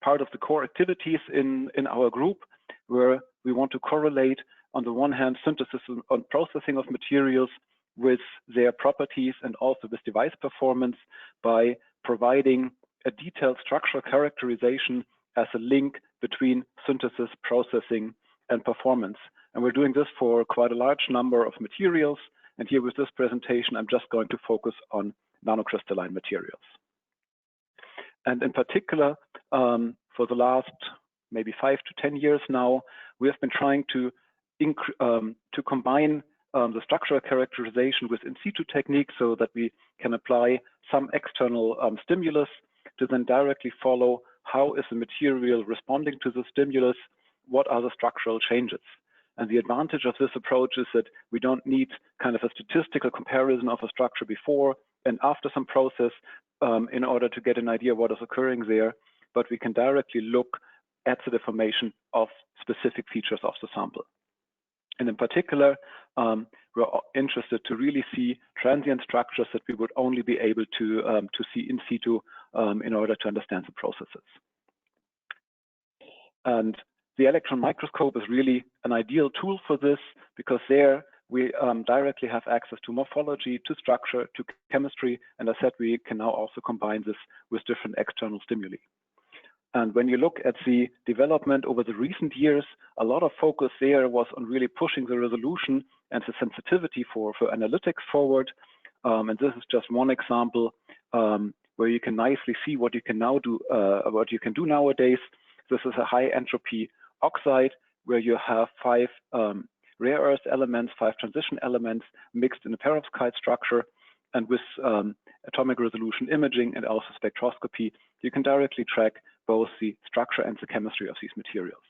part of the core activities in our group, where we want to correlate, on the one hand, synthesis and processing of materials with their properties and also with device performance by providing a detailed structural characterization as a link between synthesis, processing, and performance. And we're doing this for quite a large number of materials. And here with this presentation, I'm just going to focus on nanocrystalline materials. And in particular, for the last maybe 5 to 10 years now, we have been trying to combine the structural characterization with in situ techniques so that we can apply some external stimulus to then directly follow how is the material responding to the stimulus, what are the structural changes. And the advantage of this approach is that we don't need kind of a statistical comparison of a structure before and after some process in order to get an idea what is occurring there, but we can directly look at the deformation of specific features of the sample. And in particular, we're interested to really see transient structures that we would only be able to see in situ in order to understand the processes. And the electron microscope is really an ideal tool for this, because there we directly have access to morphology, to structure, to chemistry, and as I said, we can now also combine this with different external stimuli. And when you look at the development over the recent years, a lot of focus there was on really pushing the resolution and the sensitivity for analytics forward. And this is just one example where you can nicely see what you can now do, what you can do nowadays. This is a high entropy oxide where you have 5 rare earth elements, 5 transition elements mixed in a perovskite structure. And with atomic resolution imaging and also spectroscopy, you can directly track both the structure and the chemistry of these materials.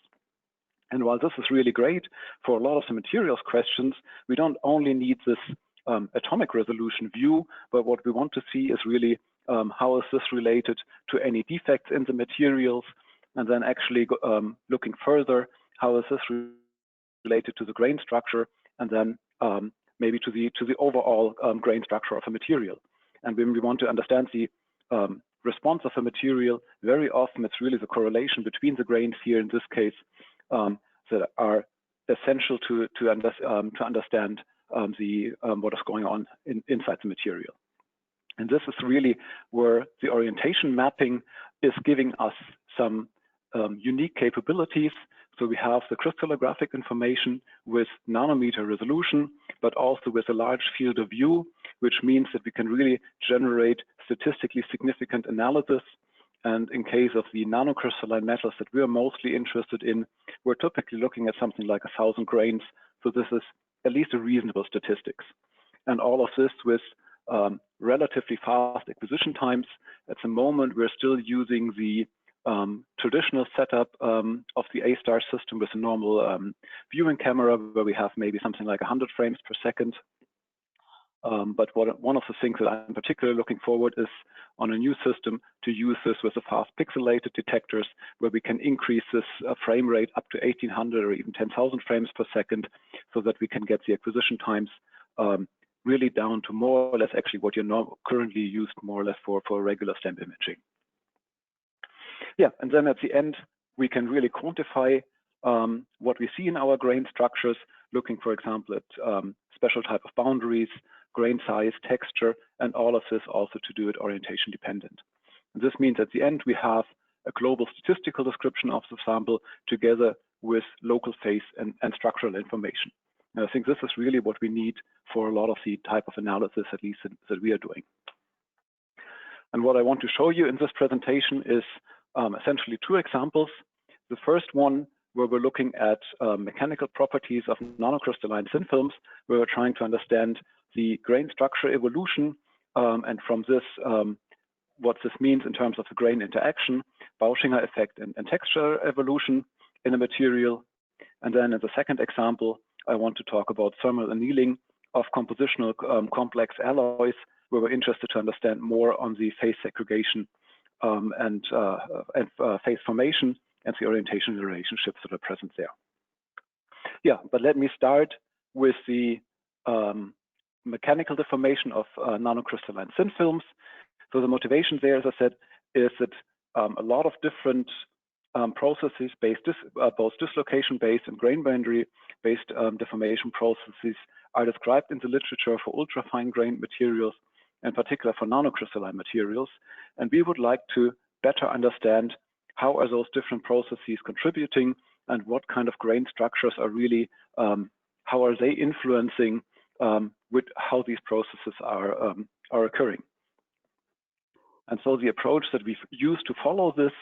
And while this is really great for a lot of the materials questions, we don't only need this atomic resolution view, but what we want to see is really how is this related to any defects in the materials, and then actually looking further, how is this related to the grain structure, and then maybe to the overall grain structure of a material. And when we want to understand the response of a material, very often it's really the correlation between the grains here in this case that are essential to understand what is going on inside the material. And this is really where the orientation mapping is giving us some unique capabilities. So we have the crystallographic information with nanometer resolution, but also with a large field of view, which means that we can really generate statistically significant analysis. And in case of the nanocrystalline metals that we are mostly interested in, we're typically looking at something like 1,000 grains. So this is at least a reasonable statistics. And all of this with relatively fast acquisition times. At the moment, we're still using the traditional setup of the A-star system with a normal viewing camera, where we have maybe something like 100 frames per second. But one of the things that I'm particularly looking forward is on a new system to use this with the fast pixelated detectors, where we can increase this frame rate up to 1,800 or even 10,000 frames per second, so that we can get the acquisition times really down to more or less actually what you're currently used more or less for regular stamp imaging. Yeah, and then at the end, we can really quantify what we see in our grain structures, looking, for example, at special type of boundaries, grain size, texture, and all of this also to do it orientation dependent. And this means at the end, we have a global statistical description of the sample together with local phase and structural information. And I think this is really what we need for a lot of the type of analysis, at least that we are doing. And what I want to show you in this presentation is essentially 2 examples. The first one, where we're looking at mechanical properties of nanocrystalline thin films, where we're trying to understand the grain structure evolution, and from this, what this means in terms of the grain interaction, Bauschinger effect, and texture evolution in a material. And then in the second example, I want to talk about thermal annealing of compositional complex alloys, where we're interested to understand more on the phase segregation and phase formation and the orientation relationships that are present there. Yeah, but let me start with the mechanical deformation of nanocrystalline thin films. So the motivation there, as I said, is that a lot of different processes both dislocation-based and grain boundary-based deformation processes are described in the literature for ultrafine grained materials, in particular for nanocrystalline materials. And we would like to better understand how are those different processes contributing, and what kind of grain structures are really, how are they influencing with how these processes are occurring. And so the approach that we've used to follow this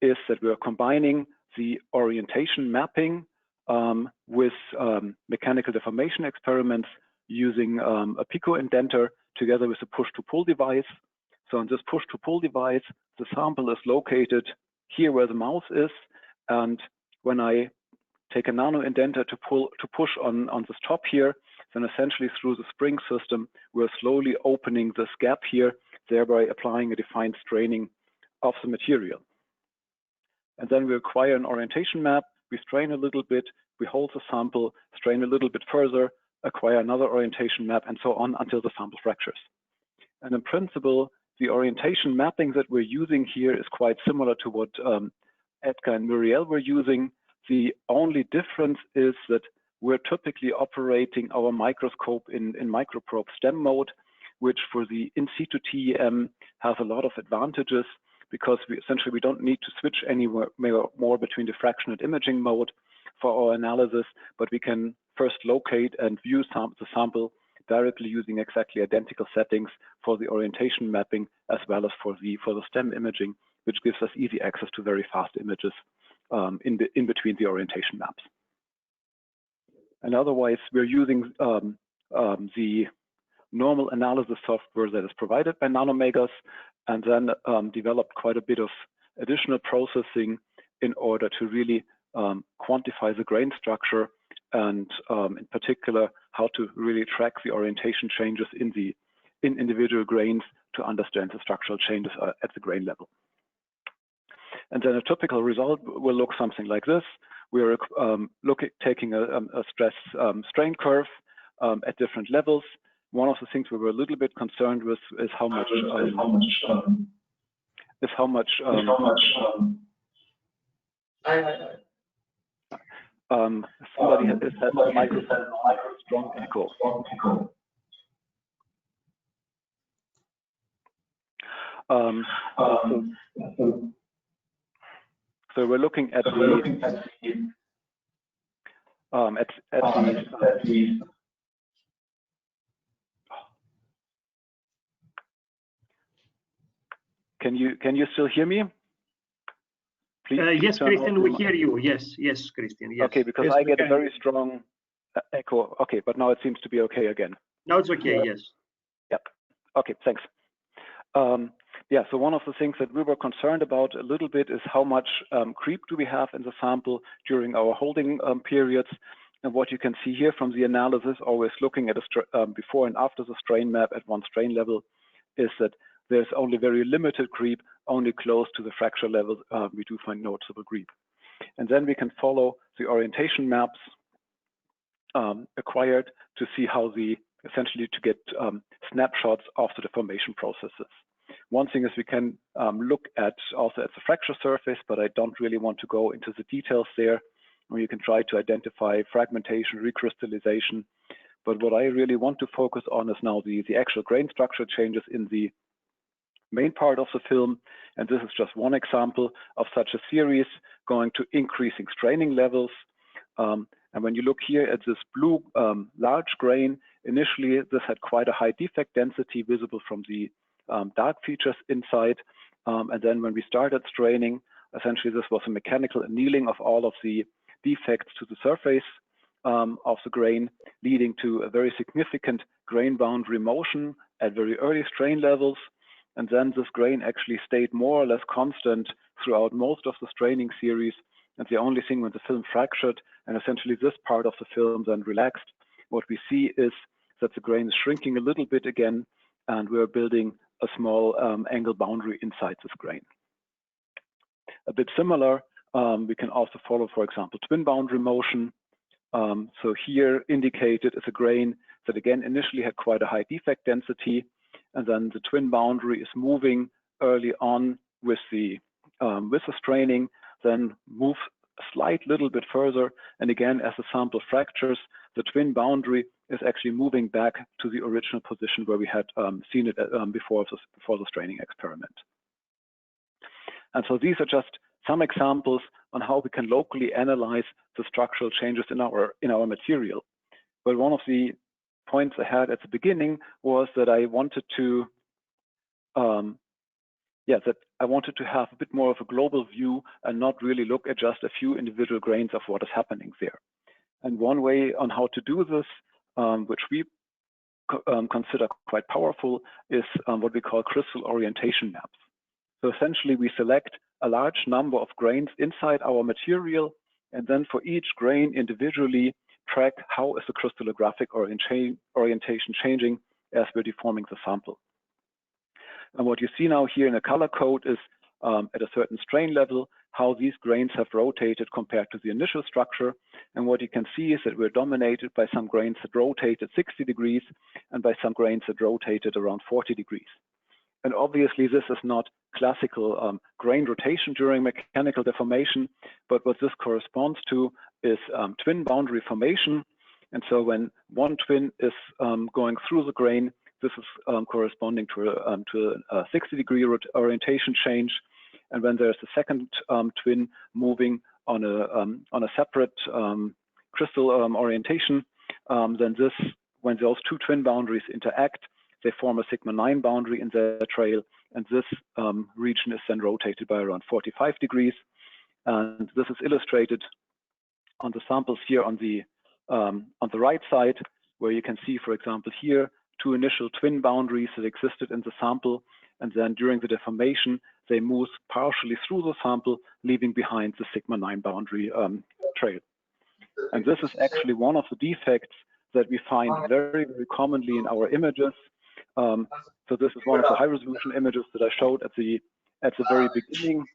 is that we are combining the orientation mapping with mechanical deformation experiments using a pico indenter together with a push-to-pull device. So on this push-to-pull device, the sample is located here where the mouse is, and when I take a nano indenter to push on this top here, then essentially through the spring system, we're slowly opening this gap here, thereby applying a defined straining of the material. And then we acquire an orientation map, we strain a little bit, we hold the sample, strain a little bit further, acquire another orientation map, and so on until the sample fractures. And in principle, the orientation mapping that we're using here is quite similar to what Edgar and Muriel were using. The only difference is that we're typically operating our microscope in microprobe STEM mode, which for the in situ TEM has a lot of advantages because we don't need to switch anymore more between diffraction and imaging mode for our analysis, but we can first locate and view the sample directly using exactly identical settings for the orientation mapping as well as for the STEM imaging, which gives us easy access to very fast images in between the orientation maps. And otherwise, we're using the normal analysis software that is provided by Nanomegas, and then developed quite a bit of additional processing in order to really quantify the grain structure and in particular, how to really track the orientation changes in individual grains to understand the structural changes at the grain level. And then a typical result will look something like this. We're taking a stress strain curve at different levels. One of the things we were a little bit concerned with is how much somebody has a microphone strong echo. So we're looking at Can you still hear me? Please. Yes, Christian, we hear you. Yes, Christian. Yes. Okay, because yes, I get a very strong echo. Okay, but now it seems to be okay again. Now it's okay. Yes. Yep. Okay, thanks. Yeah, so one of the things that we were concerned about a little bit is how much creep do we have in the sample during our holding periods. And what you can see here from the analysis, always looking at a before and after the strain map at one strain level, is that there's only very limited creep, only close to the fracture level, we do find noticeable creep. And then we can follow the orientation maps acquired to see how essentially to get snapshots of the deformation processes. One thing is we can look also at the fracture surface, but I don't really want to go into the details there. Where you can try to identify fragmentation, recrystallization. But what I really want to focus on is now the actual grain structure changes in the main part of the film. And this is just one example of such a series going to increasing straining levels. And when you look here at this blue large grain, initially this had quite a high defect density visible from the dark features inside. And then when we started straining, essentially this was a mechanical annealing of all of the defects to the surface of the grain, leading to a very significant grain boundary motion at very early strain levels. And then this grain actually stayed more or less constant throughout most of the straining series. And the only thing when the film fractured and essentially this part of the film then relaxed, what we see is that the grain is shrinking a little bit again, and we're building a small angle boundary inside this grain. A bit similar, we can also follow, for example, twin boundary motion. So here indicated is a grain that again initially had quite a high defect density, and then the twin boundary is moving early on with the straining, then moves a slight little bit further, and again as the sample fractures, the twin boundary is actually moving back to the original position where we had seen it before the straining experiment. And so these are just some examples on how we can locally analyze the structural changes in our material. But one of the points I had at the beginning was that I wanted to yeah, that I wanted to have a bit more of a global view and not really look at just a few individual grains of what is happening there. And one way on how to do this, which we consider quite powerful, is what we call crystal orientation maps. So essentially, we select a large number of grains inside our material, and then for each grain individually track how is the crystallographic orientation changing as we're deforming the sample. And what you see now here in a color code is at a certain strain level, how these grains have rotated compared to the initial structure. And what you can see is that we're dominated by some grains that rotated 60 degrees and by some grains that rotated around 40 degrees. And obviously, this is not classical grain rotation during mechanical deformation, but what this corresponds to is twin boundary formation. And so when one twin is going through the grain, this is corresponding to a 60-degree orientation change. And when there's a second twin moving on a separate crystal orientation, then when those two twin boundaries interact, they form a sigma-9 boundary in their trail, and this region is then rotated by around 45 degrees. And this is illustrated on the samples here on the right side, where you can see, for example, here, two initial twin boundaries that existed in the sample, and then during the deformation, they move partially through the sample, leaving behind the sigma-9 boundary trail. And this is actually one of the defects that we find very, very commonly in our images. So this is one of the high-resolution images that I showed at the very beginning,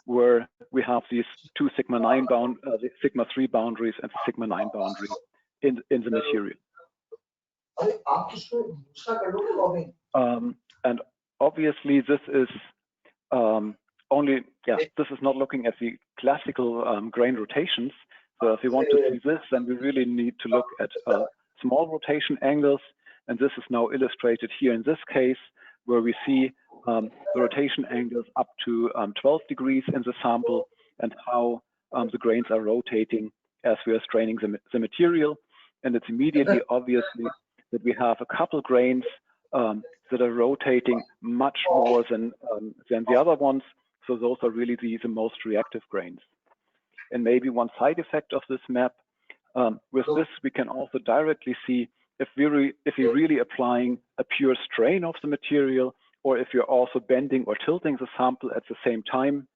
where we have these two sigma-3 boundaries and the sigma-9 boundary in the material. And obviously, this is this is not looking at the classical grain rotations. So if we want to see this, then we really need to look at small rotation angles. And this is now illustrated here in this case, where we see the rotation angles up to 12 degrees in the sample and how the grains are rotating as we are straining the material. And it's immediately obviously that we have a couple grains that are rotating much more than the other ones. So those are really the most reactive grains. And maybe one side effect of this map, with this, we can also directly see if we're really applying a pure strain of the material, or if you're also bending or tilting the sample at the same time.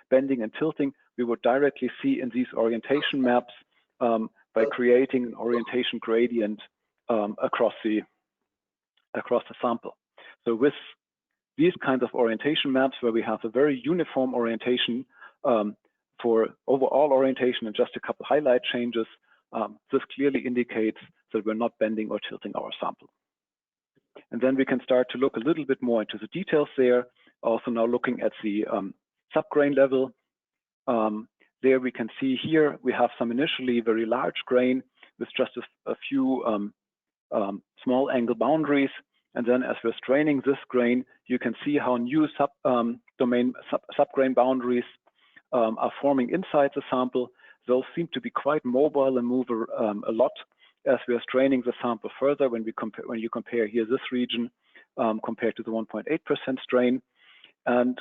Bending and tilting, we would directly see in these orientation maps by creating an orientation gradient across the sample. So with these kinds of orientation maps, where we have a very uniform orientation for overall orientation and just a couple highlight changes, this clearly indicates that we're not bending or tilting our sample. And then we can start to look a little bit more into the details there. Also now looking at the subgrain level. There we can see here, we have some initially very large grain with just a few small angle boundaries. And then as we're straining this grain, you can see how new subgrain boundaries are forming inside the sample. Those seem to be quite mobile and move a lot as we are straining the sample further. When you compare here this region compared to the 1.8% strain, and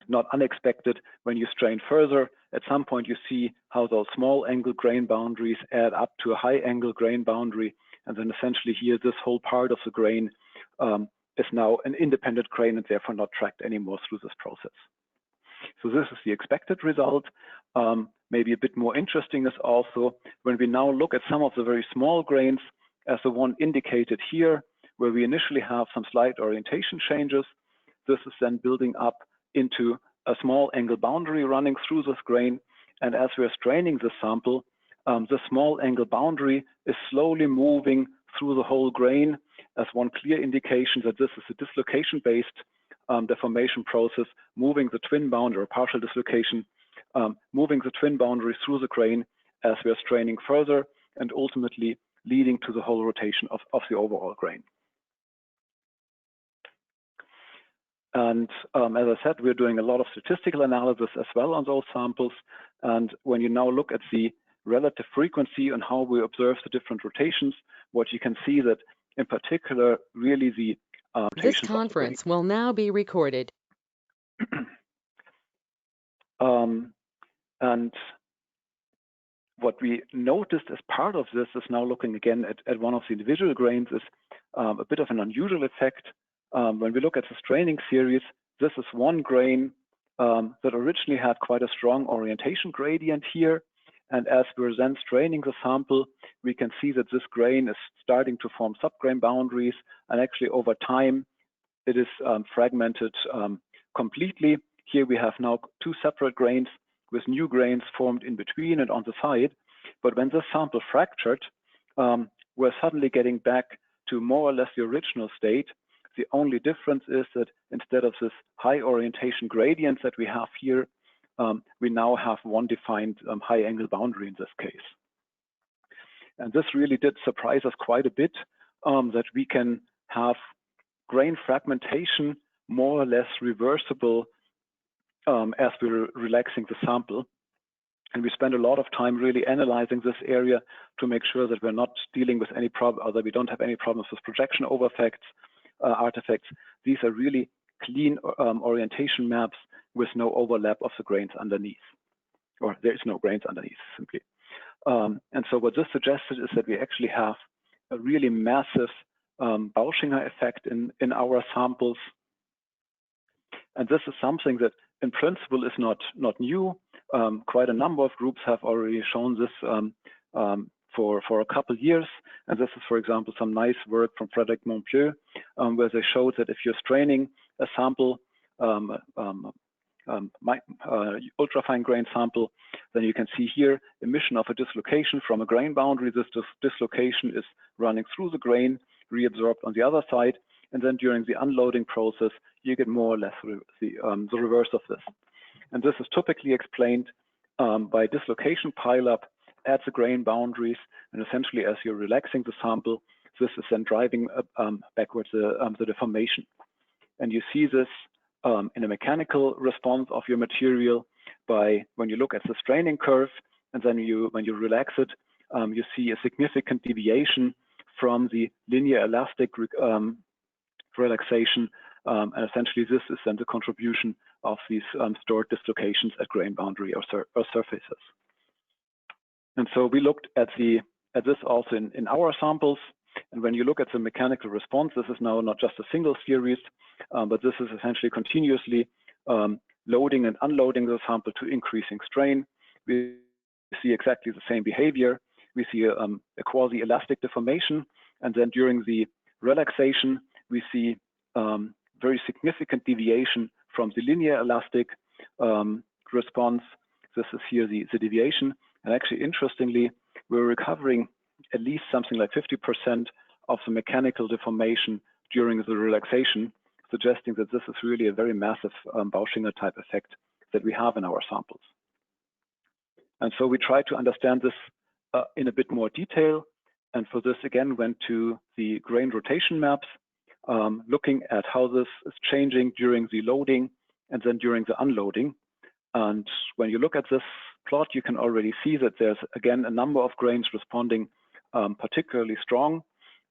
not unexpected, when you strain further, at some point you see how those small angle grain boundaries add up to a high angle grain boundary, and then essentially here this whole part of the grain is now an independent grain and therefore not tracked anymore through this process. So this is the expected result. Maybe a bit more interesting is also when we now look at some of the very small grains, as the one indicated here, where we initially have some slight orientation changes. This is then building up into a small angle boundary running through this grain. And as we're straining the sample, the small angle boundary is slowly moving through the whole grain as one clear indication that this is a dislocation-based deformation process, moving the twin boundary or partial dislocation, moving the twin boundary through the grain as we are straining further and ultimately leading to the whole rotation of the overall grain. And as I said, we're doing a lot of statistical analysis as well on those samples. And when you now look at the relative frequency and how we observe the different rotations, what you can see that in particular, really the This conference will now be recorded. And what we noticed as part of this is now looking again at one of the individual grains is a bit of an unusual effect. When we look at the straining series, this is one grain that originally had quite a strong orientation gradient here. And as we're then straining the sample, we can see that this grain is starting to form subgrain boundaries. And actually over time, it is fragmented completely. Here we have now two separate grains with new grains formed in between and on the side. But when this sample fractured, we're suddenly getting back to more or less the original state. The only difference is that instead of this high orientation gradient that we have here, we now have one defined high angle boundary in this case. And this really did surprise us quite a bit, that we can have grain fragmentation more or less reversible as we're relaxing the sample. And we spend a lot of time really analyzing this area to make sure that we're not dealing with any problem, or that we don't have any problems with projection over artifacts. These are really clean orientation maps with no overlap of the grains underneath, or there is no grains underneath simply. And so what this suggested is that we actually have a really massive Bauschinger effect in our samples. And this is something that in principle is not new. Quite a number of groups have already shown this for a couple of years. And this is, for example, some nice work from Frédéric Montpieu, where they showed that if you're straining a sample, ultrafine grain sample, then you can see here emission of a dislocation from a grain boundary. This dislocation is running through the grain, reabsorbed on the other side. And then during the unloading process, you get more or less the reverse of this. And this is typically explained by dislocation pileup at the grain boundaries. And essentially, as you're relaxing the sample, this is then driving backwards the deformation. And you see this in a mechanical response of your material by when you look at the straining curve, and then when you relax it, you see a significant deviation from the linear elastic relaxation. And essentially, this is then the contribution of these stored dislocations at grain boundary or surfaces. And so we looked at this also in our samples. And when you look at the mechanical response, this is now not just a single series, but this is essentially continuously loading and unloading the sample to increasing strain. We see exactly the same behavior. We see a quasi-elastic deformation. And then during the relaxation, we see very significant deviation from the linear elastic response. This is here the deviation. And actually, interestingly, we're recovering at least something like 50% of the mechanical deformation during the relaxation, suggesting that this is really a very massive Bauschinger type effect that we have in our samples. And so we tried to understand this in a bit more detail. And for this, again, went to the grain rotation maps, looking at how this is changing during the loading and then during the unloading. And when you look at this plot, you can already see that there's, again, a number of grains responding particularly strong.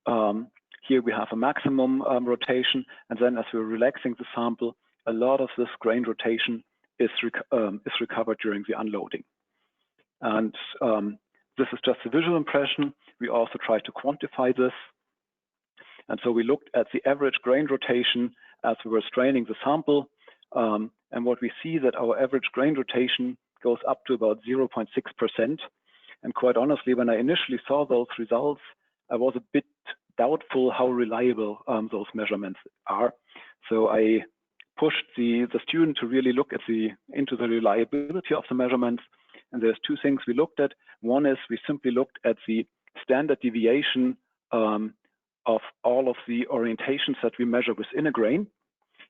Here we have a maximum rotation, and then as we're relaxing the sample, a lot of this grain rotation is recovered during the unloading. And this is just a visual impression. We also tried to quantify this. And so we looked at the average grain rotation as we were straining the sample. And what we see that our average grain rotation goes up to about 0.6%. And quite honestly, when I initially saw those results, I was a bit doubtful how reliable those measurements are. So I pushed the student to really look at into the reliability of the measurements. And there's two things we looked at. One is we simply looked at the standard deviation of all of the orientations that we measure within a grain,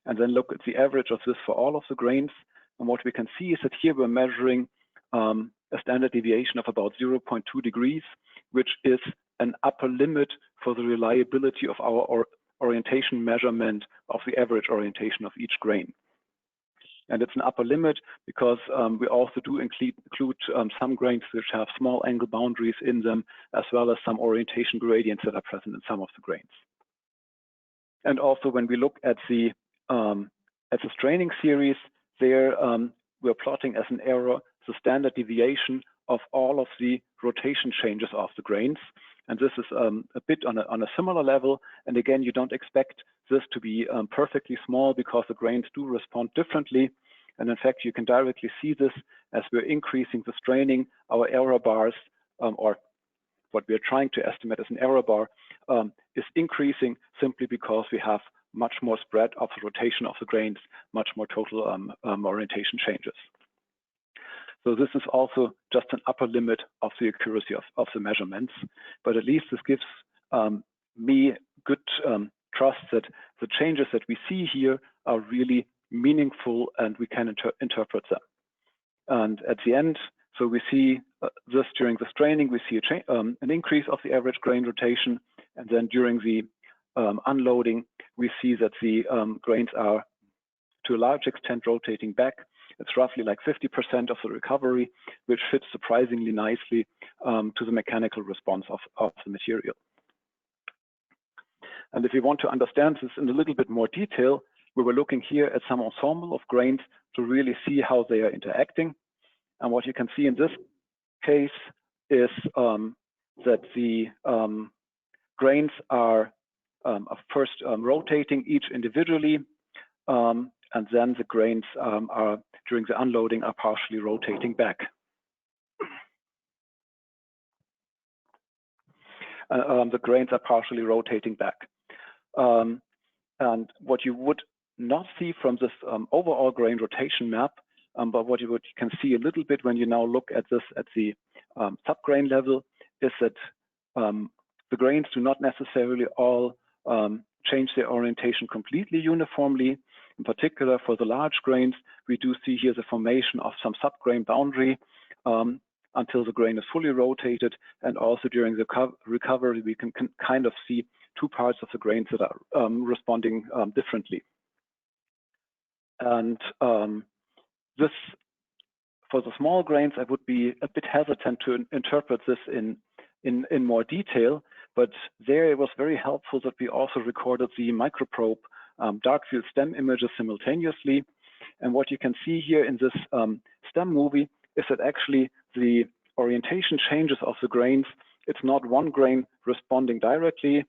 and then look at the average of this for all of the grains. And what we can see is that here we're measuring a standard deviation of about 0.2 degrees, which is an upper limit for the reliability of our orientation measurement of the average orientation of each grain. And it's an upper limit because we also do include some grains which have small angle boundaries in them, as well as some orientation gradients that are present in some of the grains. And also when we look at the straining series, there we're plotting as an error the standard deviation of all of the rotation changes of the grains. And this is a bit on a similar level. And again, you don't expect this to be perfectly small because the grains do respond differently. And in fact, you can directly see this as we're increasing the straining, our error bars, or what we're trying to estimate as an error bar, is increasing simply because we have much more spread of the rotation of the grains, much more total orientation changes. So this is also just an upper limit of the accuracy of the measurements, but at least this gives me good trust that the changes that we see here are really meaningful and we can interpret them. And at the end, so we see this during the straining, we see an increase of the average grain rotation, and then during the unloading, we see that the grains are to a large extent rotating back. It's roughly like 50% of the recovery, which fits surprisingly nicely to the mechanical response of the material. And if you want to understand this in a little bit more detail, we were looking here at some ensemble of grains to really see how they are interacting. And what you can see in this case is that the grains are first rotating each individually, and then the grains are, during the unloading, are partially rotating back. The grains are partially rotating back. And what you would not see from this overall grain rotation map, but what you can see a little bit when you now look at this at the subgrain level, is that the grains do not necessarily all change their orientation completely uniformly. In particular, for the large grains, we do see here the formation of some subgrain boundary until the grain is fully rotated. And also during the recovery, we can kind of see two parts of the grains that are responding differently. And this, for the small grains, I would be a bit hesitant to interpret this in more detail, but there it was very helpful that we also recorded the microprobe dark field STEM images simultaneously. And what you can see here in this STEM movie is that actually the orientation changes of the grains, it's not one grain responding directly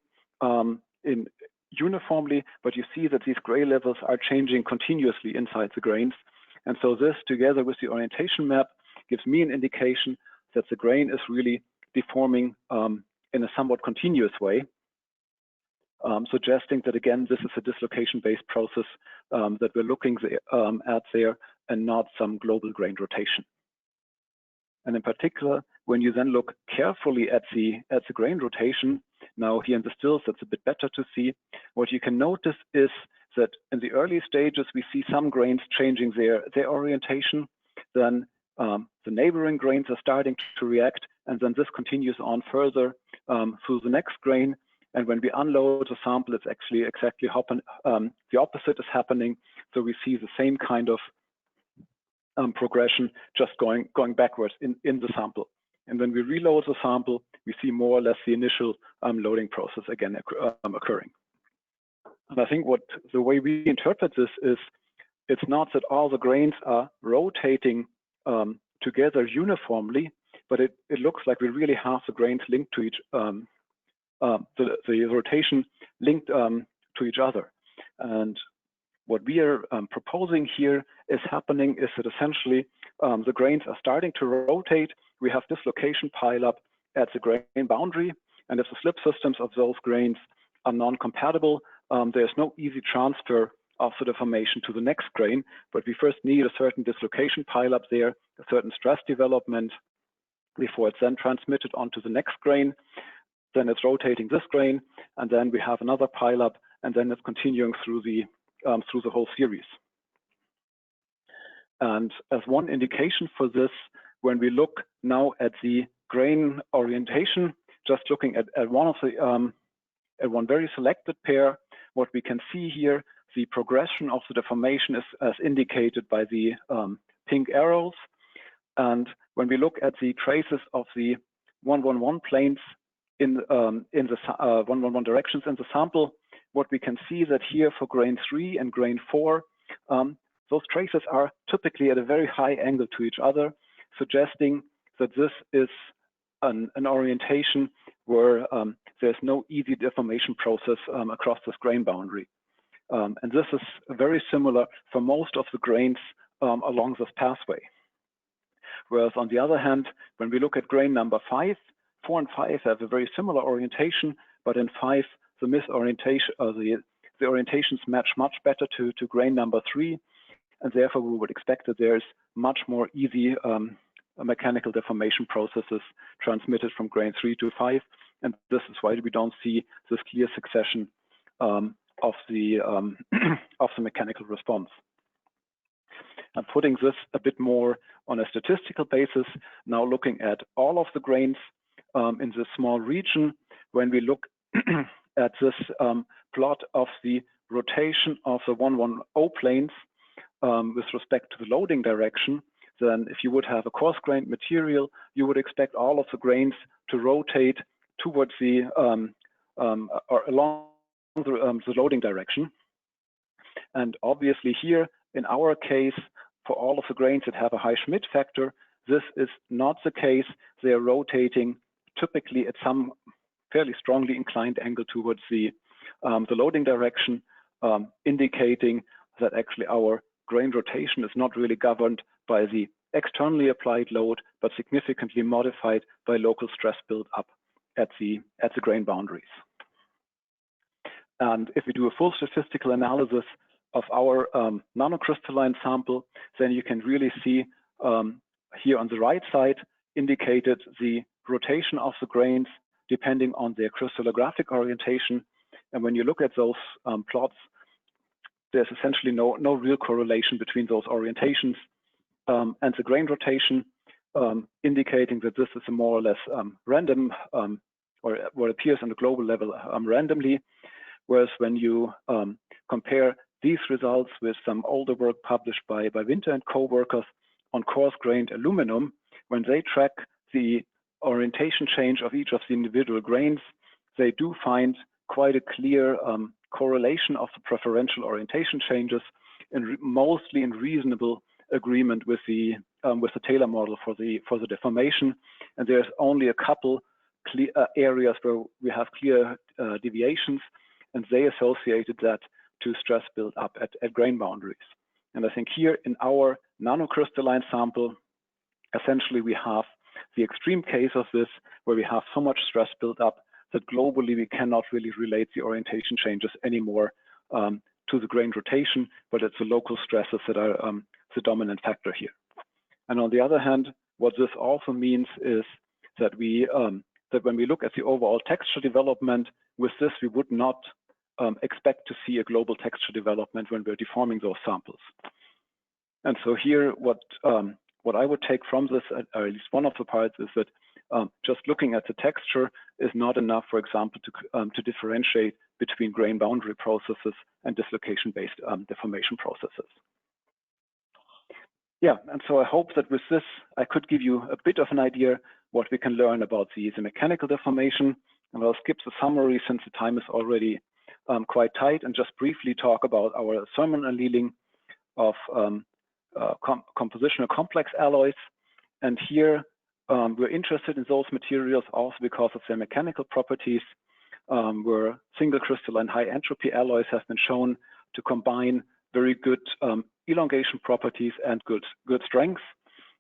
uniformly, but you see that these gray levels are changing continuously inside the grains. And so this, together with the orientation map, gives me an indication that the grain is really deforming in a somewhat continuous way, suggesting that, again, this is a dislocation-based process that we're looking at there and not some global grain rotation. And in particular, when you then look carefully at the grain rotation, now here in the stills, that's a bit better to see. What you can notice is that in the early stages, we see some grains changing their orientation. Then the neighboring grains are starting to react, and then this continues on further through the next grain. And when we unload the sample, it's actually exactly the opposite is happening. So we see the same kind of progression, just going backwards in the sample. And when we reload the sample, we see more or less the initial loading process again occurring. And I think the way we interpret this is, it's not that all the grains are rotating together uniformly, but it looks like we really have the grains linked to each the rotation linked to each other. And what we are proposing here is happening is that essentially the grains are starting to rotate. We have dislocation pileup at the grain boundary, and if the slip systems of those grains are non-compatible, there's no easy transfer of the deformation to the next grain, but we first need a certain dislocation pileup there, a certain stress development before it's then transmitted onto the next grain. Then it's rotating this grain, and then we have another pileup, and then it's continuing through the whole series. And as one indication for this, when we look now at the grain orientation, just looking at one of the at one very selected pair, what we can see here, the progression of the deformation is as indicated by the pink arrows. And when we look at the traces of the 111 planes in the 111 directions in the sample, what we can see that here for grain 3 and grain 4, those traces are typically at a very high angle to each other, suggesting that this is an orientation where there's no easy deformation process across this grain boundary. And this is very similar for most of the grains along this pathway. Whereas on the other hand, when we look at grain number 5, 4 and 5 have a very similar orientation, but in 5, the misorientation, the orientations match much better to grain number 3, and therefore we would expect that there's much more easy mechanical deformation processes transmitted from grain 3 to 5, and this is why we don't see this clear succession of the mechanical response. I'm putting this a bit more on a statistical basis, now looking at all of the grains in this small region. When we look at this plot of the rotation of the 110 planes with respect to the loading direction, then if you would have a coarse-grained material, you would expect all of the grains to rotate towards the or along the loading direction. And obviously here, in our case, for all of the grains that have a high Schmidt factor, this is not the case. They are rotating typically at some fairly strongly inclined angle towards the loading direction, indicating that actually our grain rotation is not really governed by the externally applied load, but significantly modified by local stress build up at the grain boundaries. And if we do a full statistical analysis of our nanocrystalline sample, then you can really see here on the right side indicated the rotation of the grains depending on their crystallographic orientation. And when you look at those plots, there's essentially no real correlation between those orientations and the grain rotation, indicating that this is a more or less random, or what appears on the global level randomly. Whereas when you compare these results with some older work published by Winter and co-workers on coarse-grained aluminum, when they track the orientation change of each of the individual grains, they do find quite a clear correlation of the preferential orientation changes, and mostly in reasonable agreement with the Taylor model for the deformation. And there's only a couple clear areas where we have clear deviations, and they associated that to stress build up at grain boundaries. And I think here in our nanocrystalline sample, essentially we have the extreme case of this, where we have so much stress built up that globally we cannot really relate the orientation changes anymore to the grain rotation, but it's the local stresses that are the dominant factor here. And on the other hand, what this also means is that that when we look at the overall texture development, with this we would not expect to see a global texture development when we're deforming those samples. And so here, what I would take from this, or at least one of the parts, is that just looking at the texture is not enough, for example, to differentiate between grain boundary processes and dislocation-based deformation processes. Yeah, and so I hope that with this, I could give you a bit of an idea what we can learn about the mechanical deformation. And I'll skip the summary since the time is already quite tight, and just briefly talk about our thermal annealing of compositional complex alloys. And here we're interested in those materials also because of their mechanical properties, where single crystalline high entropy alloys have been shown to combine very good elongation properties and good strength.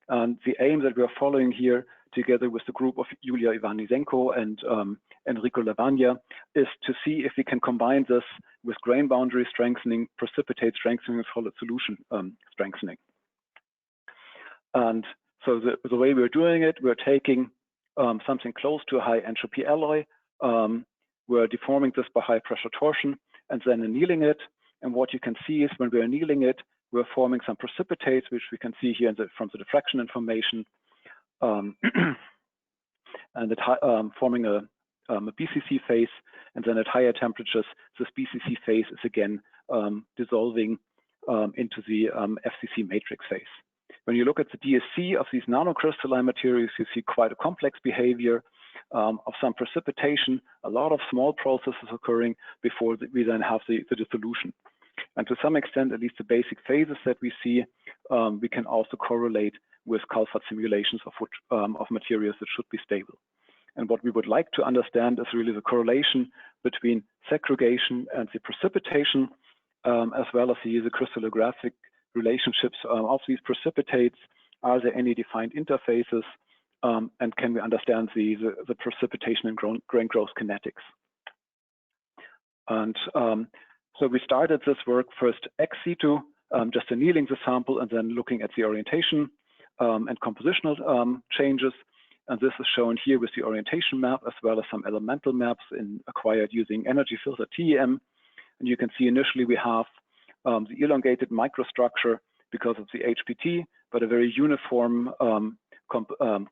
And the aim that we're following here, together with the group of Yulia Ivanisenko and Enrico Lavagna, is to see if we can combine this with grain boundary strengthening, precipitate strengthening, and solid solution strengthening. And so the way we're doing it, we're taking something close to a high entropy alloy, we're deforming this by high pressure torsion, and then annealing it. And what you can see is when we're annealing it, we're forming some precipitates, which we can see here from the diffraction information, and forming a BCC phase. And then at higher temperatures, this BCC phase is again dissolving into the FCC matrix phase. When you look at the DSC of these nanocrystalline materials, you see quite a complex behavior of some precipitation, a lot of small processes occurring before we then have the dissolution. And to some extent, at least the basic phases that we see, we can also correlate with Calfat simulations of materials that should be stable. And what we would like to understand is really the correlation between segregation and the precipitation, as well as the crystallographic relationships of these precipitates. Are there any defined interfaces? And can we understand the precipitation and grain growth kinetics? And so we started this work first ex situ, just annealing the sample and then looking at the orientation and compositional changes. And this is shown here with the orientation map, as well as some elemental maps acquired using energy filter TEM. And you can see initially we have the elongated microstructure because of the HPT, but a very uniform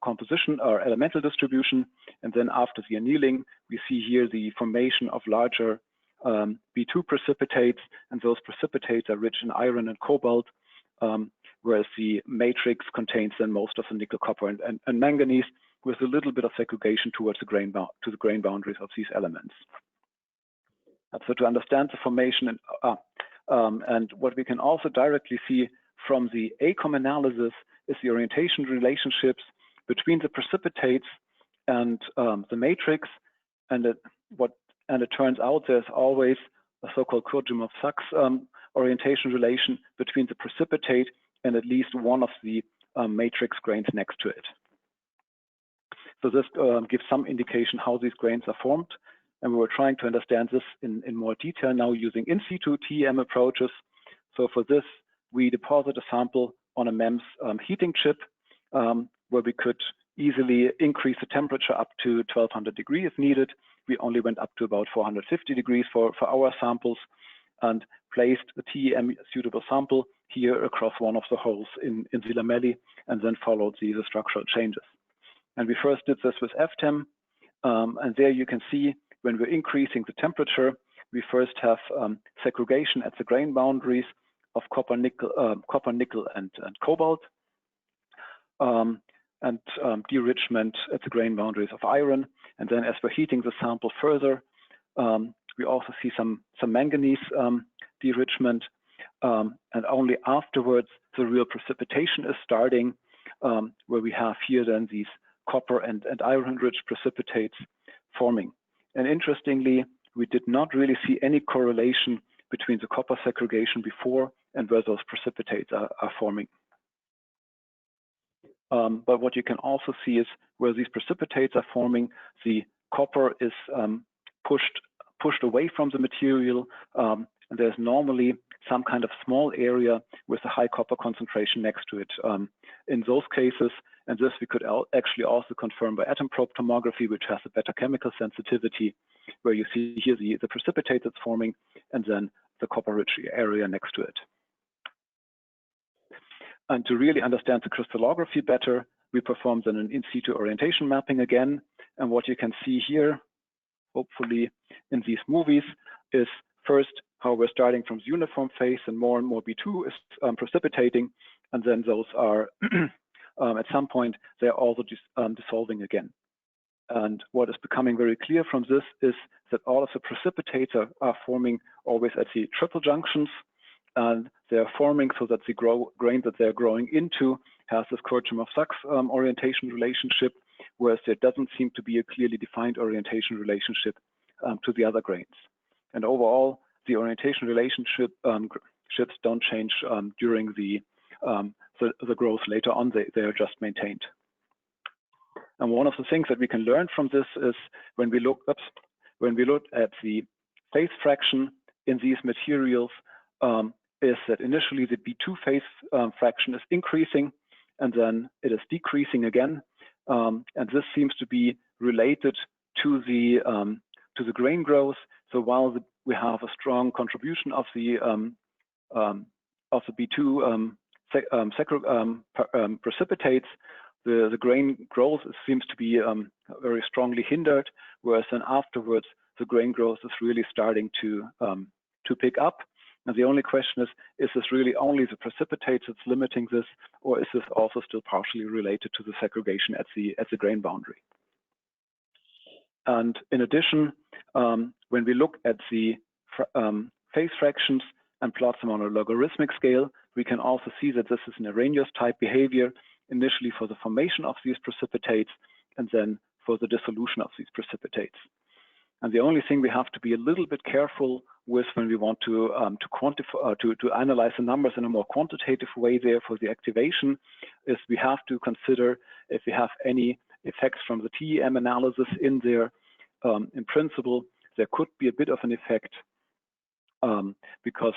composition or elemental distribution. And then after the annealing, we see here the formation of larger B2 precipitates, and those precipitates are rich in iron and cobalt, whereas the matrix contains then most of the nickel, copper, and manganese, with a little bit of segregation towards the grain boundaries of these elements. So to understand the formation and what we can also directly see from the ACOM analysis is the orientation relationships between the precipitates and the matrix, and it turns out there's always a so-called Kurdyumov-Sachs orientation relation between the precipitate and at least one of the matrix grains next to it. So this gives some indication how these grains are formed, and we were trying to understand this in more detail now using in situ TEM approaches. So for this, we deposit a sample on a MEMS heating chip, where we could easily increase the temperature up to 1200 degrees if needed. We only went up to about 450 degrees for our samples, and placed a TEM suitable sample here across one of the holes in the lamellae, and then followed the structural changes. And we first did this with FTEM, and there you can see when we're increasing the temperature, we first have segregation at the grain boundaries of copper, nickel, and cobalt, and de-richment at the grain boundaries of iron. And then as we're heating the sample further, we also see some manganese de-richment, and only afterwards the real precipitation is starting, where we have here then these copper and iron-rich precipitates forming. And interestingly, we did not really see any correlation between the copper segregation before and where those precipitates are forming. But what you can also see is where these precipitates are forming, the copper is pushed away from the material, and there's normally some kind of small area with a high copper concentration next to it. In those cases, and this we could actually also confirm by atom probe tomography, which has a better chemical sensitivity, where you see here the precipitate that's forming, and then the copper-rich area next to it. And to really understand the crystallography better, we performed then an in situ orientation mapping again. And what you can see here, hopefully in these movies, is first how we're starting from the uniform phase, and more B2 is precipitating, and then those are at some point they're also dissolving again. And what is becoming very clear from this is that all of the precipitates are forming always at the triple junctions, and they're forming so that the grain that they're growing into has this Kurdyumov-Sachs orientation relationship, whereas there doesn't seem to be a clearly defined orientation relationship to the other grains. And overall, the orientation relationships don't change during the growth later on. They are just maintained. And one of the things that we can learn from this is when we look at the phase fraction in these materials, is that initially the B2 phase fraction is increasing, and then it is decreasing again. And this seems to be related to the grain growth. So while we have a strong contribution of the B2 precipitates, the grain growth seems to be very strongly hindered, whereas then afterwards the grain growth is really starting to pick up. And the only question is this really only the precipitates that's limiting this, or is this also still partially related to the segregation at the grain boundary? And in addition, when we look at the phase fractions and plot them on a logarithmic scale, we can also see that this is an Arrhenius type behavior, initially for the formation of these precipitates and then for the dissolution of these precipitates. And the only thing we have to be a little bit careful with when we want to quantify, to analyze the numbers in a more quantitative way there for the activation, is we have to consider if we have any effects from the TEM analysis in there. In principle, there could be a bit of an effect because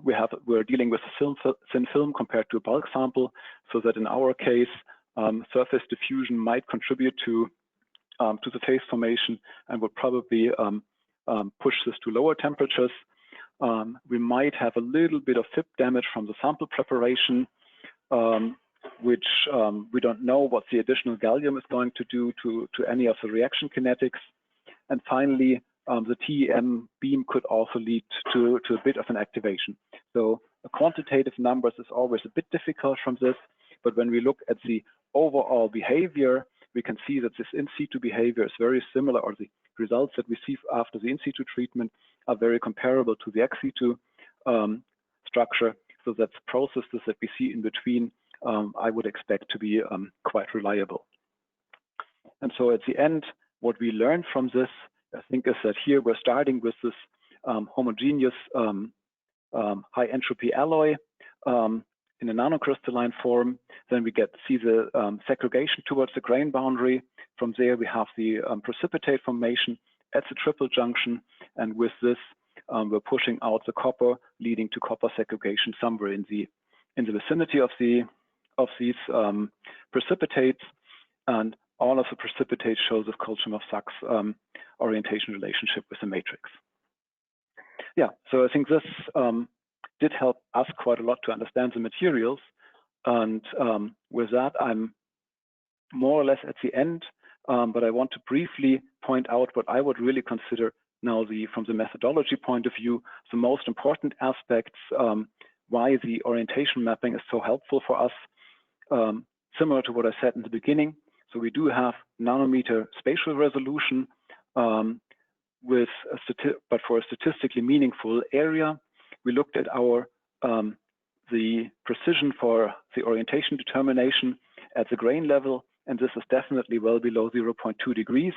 we're dealing with a thin film compared to a bulk sample, so that in our case, surface diffusion might contribute to the phase formation and would probably push this to lower temperatures. We might have a little bit of FIP damage from the sample preparation, which we don't know what the additional gallium is going to do to any of the reaction kinetics. And finally, the TEM beam could also lead to a bit of an activation. So quantitative numbers is always a bit difficult from this, but when we look at the overall behavior, we can see that this in situ behavior is very similar, or the results that we see after the in situ treatment are very comparable to the ex situ structure. So that's processes that we see in between, I would expect to be quite reliable. And so at the end, what we learned from this, I think, is that here we're starting with this homogeneous high entropy alloy in a nanocrystalline form. Then we see the segregation towards the grain boundary. From there, we have the precipitate formation at the triple junction. And with this, we're pushing out the copper, leading to copper segregation somewhere in the vicinity of these precipitates. And all of the precipitates show the Kolchinov-Sachs orientation relationship with the matrix. Yeah, so I think this did help us quite a lot to understand the materials. And with that, I'm more or less at the end, but I want to briefly point out what I would really consider now from the methodology point of view, the most important aspects, why the orientation mapping is so helpful for us, similar to what I said in the beginning. So we do have nanometer spatial resolution but for a statistically meaningful area. We looked at the precision for the orientation determination at the grain level, and this is definitely well below 0.2 degrees.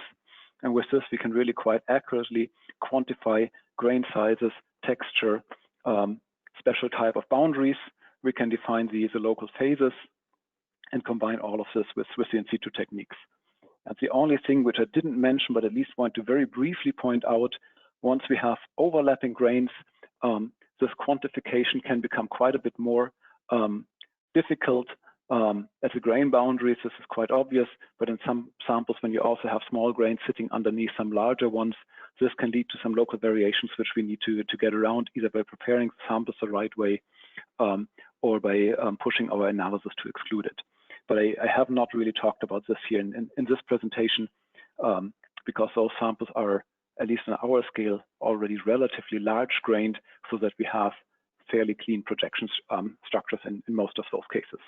And with this, we can really quite accurately quantify grain sizes, texture, special type of boundaries. We can define the local phases and combine all of this with the in situ techniques. And the only thing which I didn't mention, but at least want to very briefly point out, once we have overlapping grains, this quantification can become quite a bit more difficult. At the grain boundaries, this is quite obvious, but in some samples, when you also have small grains sitting underneath some larger ones, this can lead to some local variations which we need to get around, either by preparing samples the right way or by pushing our analysis to exclude it. But I have not really talked about this here in this presentation because those samples are, at least on our scale, already relatively large grained, so that we have fairly clean projection structures in most of those cases.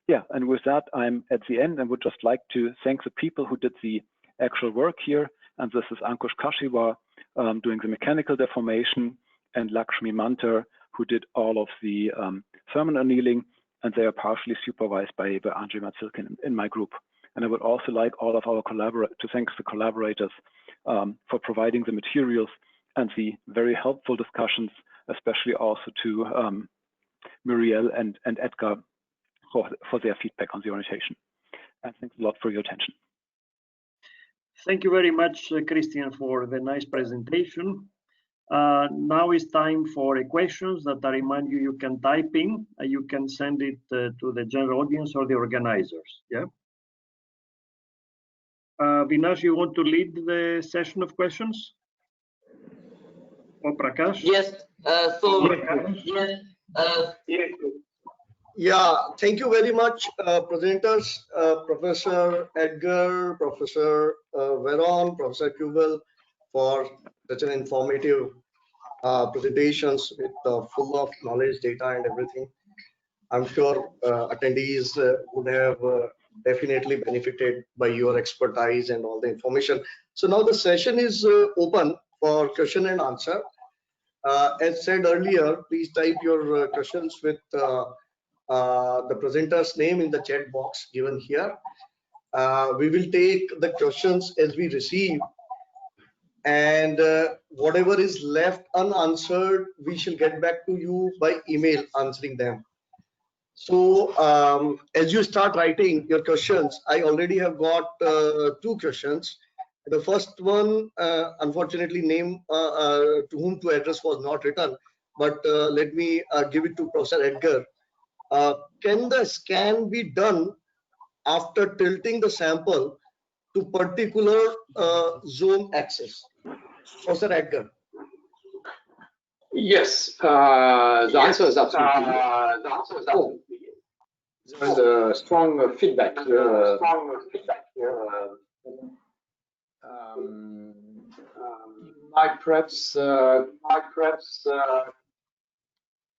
Yeah, and with that, I'm at the end and would just like to thank the people who did the actual work here. And this is Ankush Kashiwa doing the mechanical deformation, and Lakshmi Mantar, who did all of the thermal annealing, and they are partially supervised by Andrzej Matsilkin in my group. And I would also like all of our to thank the collaborators for providing the materials and the very helpful discussions, especially also to Muriel and Edgar for their feedback on the orientation. And thanks a lot for your attention. Thank you very much, Christian, for the nice presentation. Now it's time for questions that I remind you, you can type in, you can send it to the general audience or the organizers. Yeah. Vinash, you want to lead the session of questions? Or Prakash? Yes. Yeah, thank you very much, presenters, Professor Edgar, Professor Veron, Professor Kubel, for such an informative presentations with full of knowledge, data, and everything. I'm sure attendees would have definitely benefited by your expertise and all the information. So now the session is open for question and answer. As said earlier, please type your questions with the presenter's name in the chat box given here. We will take the questions as we receive, and whatever is left unanswered, we shall get back to you by email answering them. So as you start writing your questions, I already have got 2 questions. The first one, unfortunately, name to whom to address was not written, but let me give it to Professor Edgar. Can the scan be done after tilting the sample to particular zone axis? Professor Edgar. Yes, the answer is absolutely yes. There's a strong feedback here. Might perhaps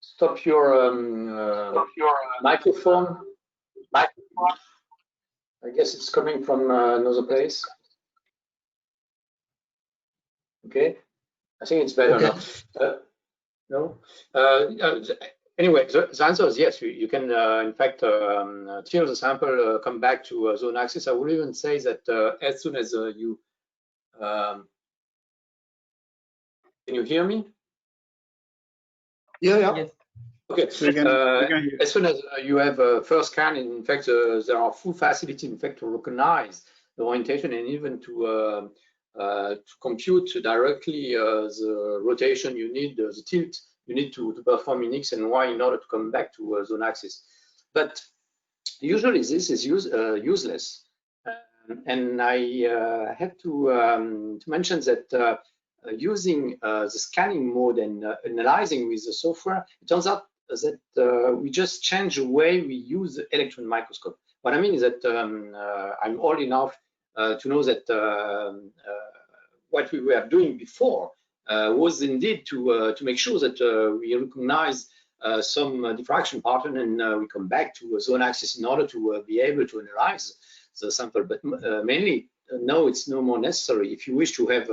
stop your microphone. I guess it's coming from another place. Okay, I think it's better now. No. Anyway, the answer is yes. You can, in fact, tilt the sample, come back to zone axis. I would even say that as soon as you can you hear me? Yeah. Yes. Okay. We can hear. As soon as you have a first scan, in fact, there are full facility, in fact, to recognize the orientation and even to compute directly the rotation you need, the tilt you need to perform in X and Y in order to come back to zone axis. But usually this is useless. And I have to mention that using the scanning mode and analyzing with the software, it turns out that we just change the way we use the electron microscope. What I mean is that I'm old enough to know that what we were doing before was indeed to make sure that we recognize some diffraction pattern and we come back to a zone axis in order to be able to analyze the sample. But mainly, no, it's no more necessary. If you wish to have,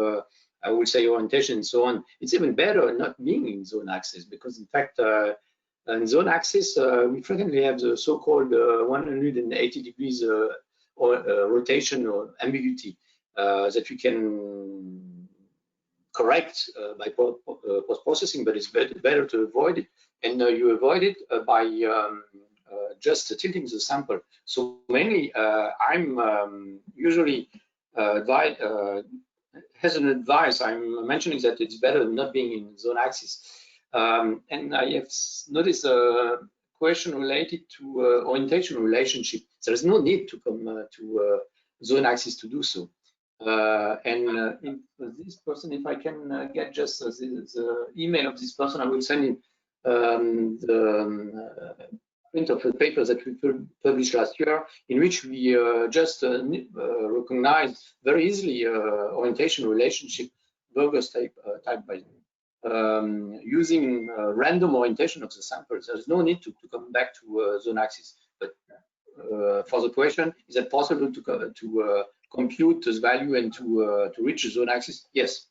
I would say, orientation and so on, it's even better not being in zone axis because, in fact, in zone axis, we frequently have the so-called 180 degrees rotation or ambiguity that we can correct by post-processing, but it's better to avoid it. And you avoid it by just tilting the sample. So mainly, I'm usually as an advice, I'm mentioning that it's better not being in zone axis. And I have noticed a question related to orientation relationship. There is no need to come to zone axis to do so. And this person, if I can get just the email of this person, I will send him the print of a paper that we published last year, in which we just recognize very easily orientation relationship, Burgers type by using random orientation of the samples. There is no need to come back to zone axis. But for the question, is it possible to compute this value and to reach the zone axis? Yes.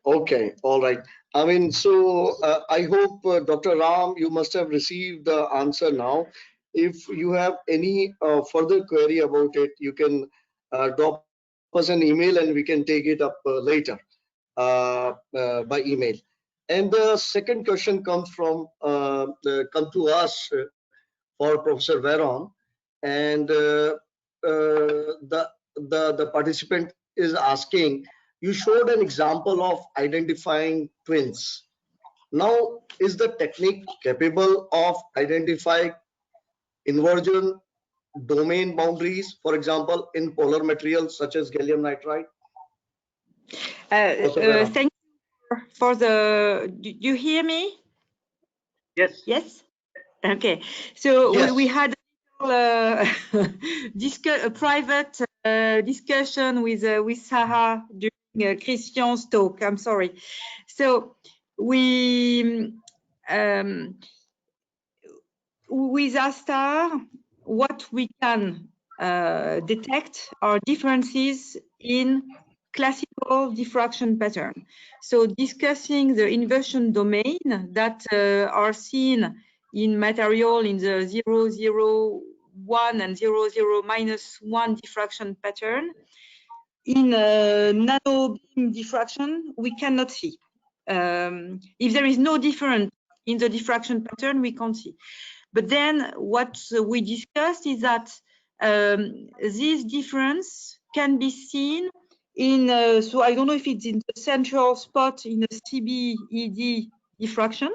Okay, all right. I mean, so I hope, Dr. Ram, you must have received the answer now. If you have any further query about it, you can drop us an email and we can take it up later by email. And the second question comes from come to us for Professor Veron, and the participant is asking, you showed an example of identifying twins. Now, is the technique capable of identifying inversion domain boundaries, for example, in polar materials such as gallium nitride? Thank you for the. Do you hear me? Yes. Yes. Okay. So yes. we had a private discussion with Sarah during Christian's talk. I'm sorry. So we with ASTAR, what we can detect are differences in classical diffraction pattern. So discussing the inversion domain that are seen in material in the 0, 0, 1 and 0, 0, -1 diffraction pattern, in nano beam diffraction, we cannot see. If there is no difference in the diffraction pattern, we can't see. But then what we discussed is that this difference can be seen in, so I don't know if it's in the central spot in a CBED diffraction,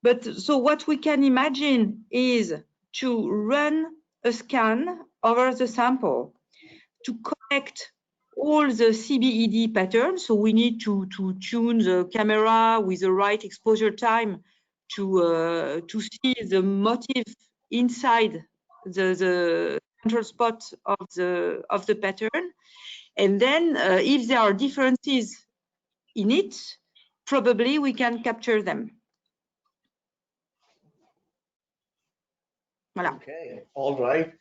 but so what we can imagine is to run a scan over the sample to collect all the CBED patterns. So we need to tune the camera with the right exposure time to see the motif inside the central spot of the pattern. And then if there are differences in it, probably we can capture them. Voilà. Okay, all right.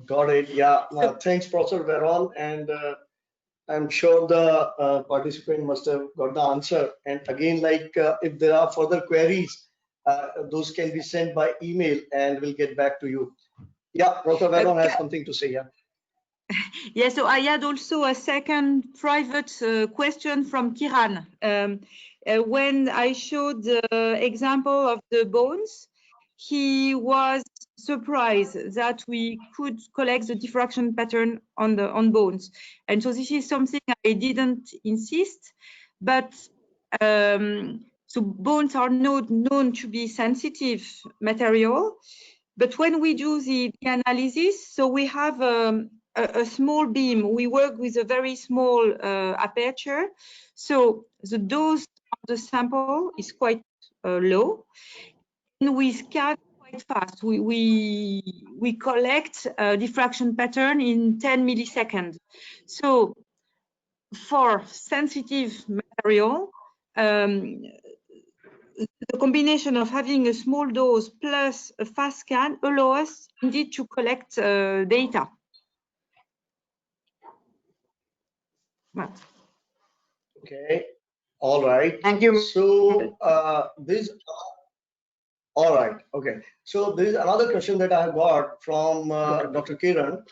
Got it. Yeah, thanks, Professor Veron. And I'm sure the participant must have got the answer. And again, like if there are further queries, those can be sent by email and we'll get back to you. Yeah, Professor Veron has something to say. Yeah. Yeah, so I had also a second private question from Kiran. When I showed the example of the bones, he was surprised that we could collect the diffraction pattern on bones. And so this is something I didn't insist, but so bones are not known to be sensitive material. But when we do the analysis, so we have a small beam. We work with a very small aperture. So the dose of the sample is quite low. And we scan quite fast. We collect a diffraction pattern in 10 milliseconds. So for sensitive material, the combination of having a small dose plus a fast scan allows us indeed to collect data. Okay, all right. Thank you. So all right, okay. So there is another question that I got from Dr. Kiran,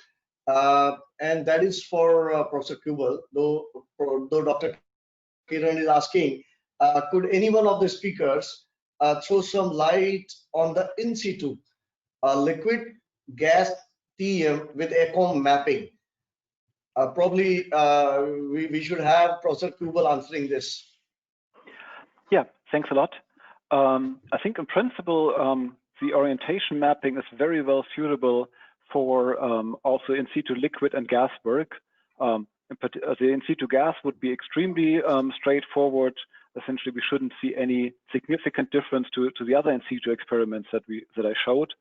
and that is for Professor Kubel, though Dr. Kiran is asking, could any one of the speakers throw some light on the in situ liquid gas TEM with ECOM mapping? Probably we should have Professor Kubel answering this. Yeah, thanks a lot. I think in principle, the orientation mapping is very well suitable for also in situ liquid and gas work. The in situ gas would be extremely straightforward. Essentially, we shouldn't see any significant difference to the other in situ experiments that I showed.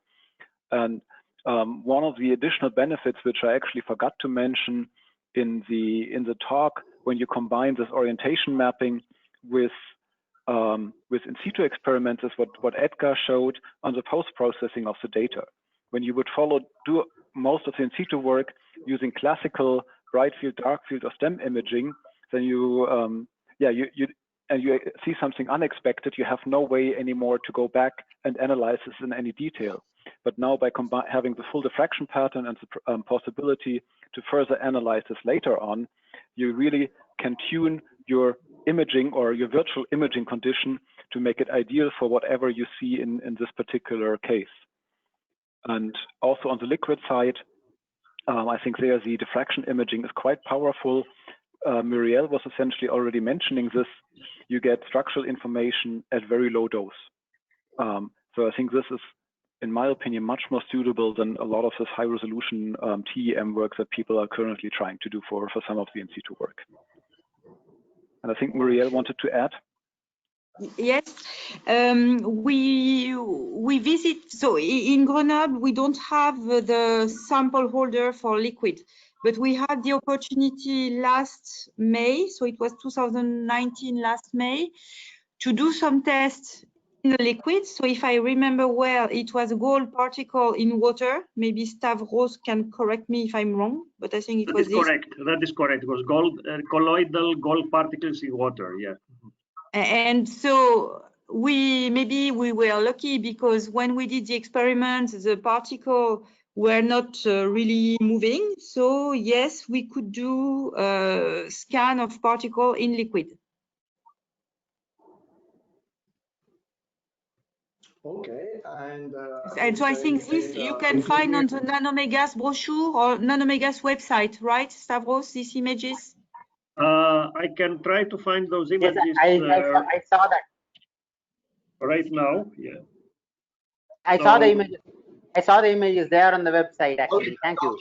And one of the additional benefits, which I actually forgot to mention in the talk, when you combine this orientation mapping with in situ experiments, is what Edgar showed on the post-processing of the data. When you would do most of the in situ work using classical bright field, dark field, or STEM imaging, then you see something unexpected, you have no way anymore to go back and analyze this in any detail. But now by having the full diffraction pattern and the possibility to further analyze this later on, you really can tune your imaging or your virtual imaging condition to make it ideal for whatever you see in this particular case. And also on the liquid side, I think there the diffraction imaging is quite powerful. Muriel was essentially already mentioning this. You get structural information at very low dose. So I think this is, in my opinion, much more suitable than a lot of this high resolution TEM work that people are currently trying to do for some of the in situ work. And I think Muriel wanted to add. Yes, we visit, so in Grenoble, we don't have the sample holder for liquid, but we had the opportunity last May, so it was 2019 last May, to do some tests in the liquid. So if I remember well, it was a gold particle in water. Maybe Stavros can correct me if I'm wrong, but I think it was this. Correct. That is correct. It was colloidal gold particles in water. Yeah. And so maybe we were lucky because when we did the experiment, the particle were not really moving. So yes, we could do a scan of particle in liquid. Okay, and so I think this you can find on the Nanomegas brochure or Nanomegas website, right, Stavros, these images? I can try to find those images. Yes, I saw that. Right now, yeah. I saw the images. I saw the images there on the website, actually. Thank you.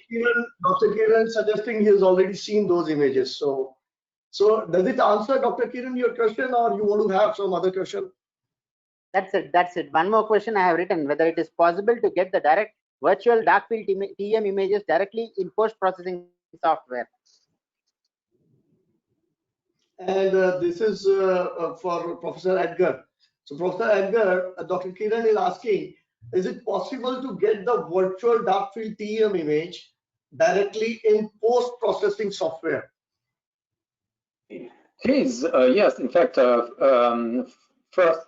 Dr. Kiran suggesting he has already seen those images. So does it answer, Dr. Kiran, your question, or you want to have some other question? That's it. That's it. One more question I have written: whether it is possible to get the direct virtual dark field TEM images directly in post-processing software. And this is for Professor Edgar. So Professor Edgar, Dr. Kiran is asking, is it possible to get the virtual dark field TEM image directly in post-processing software? It is, yes. In fact, first,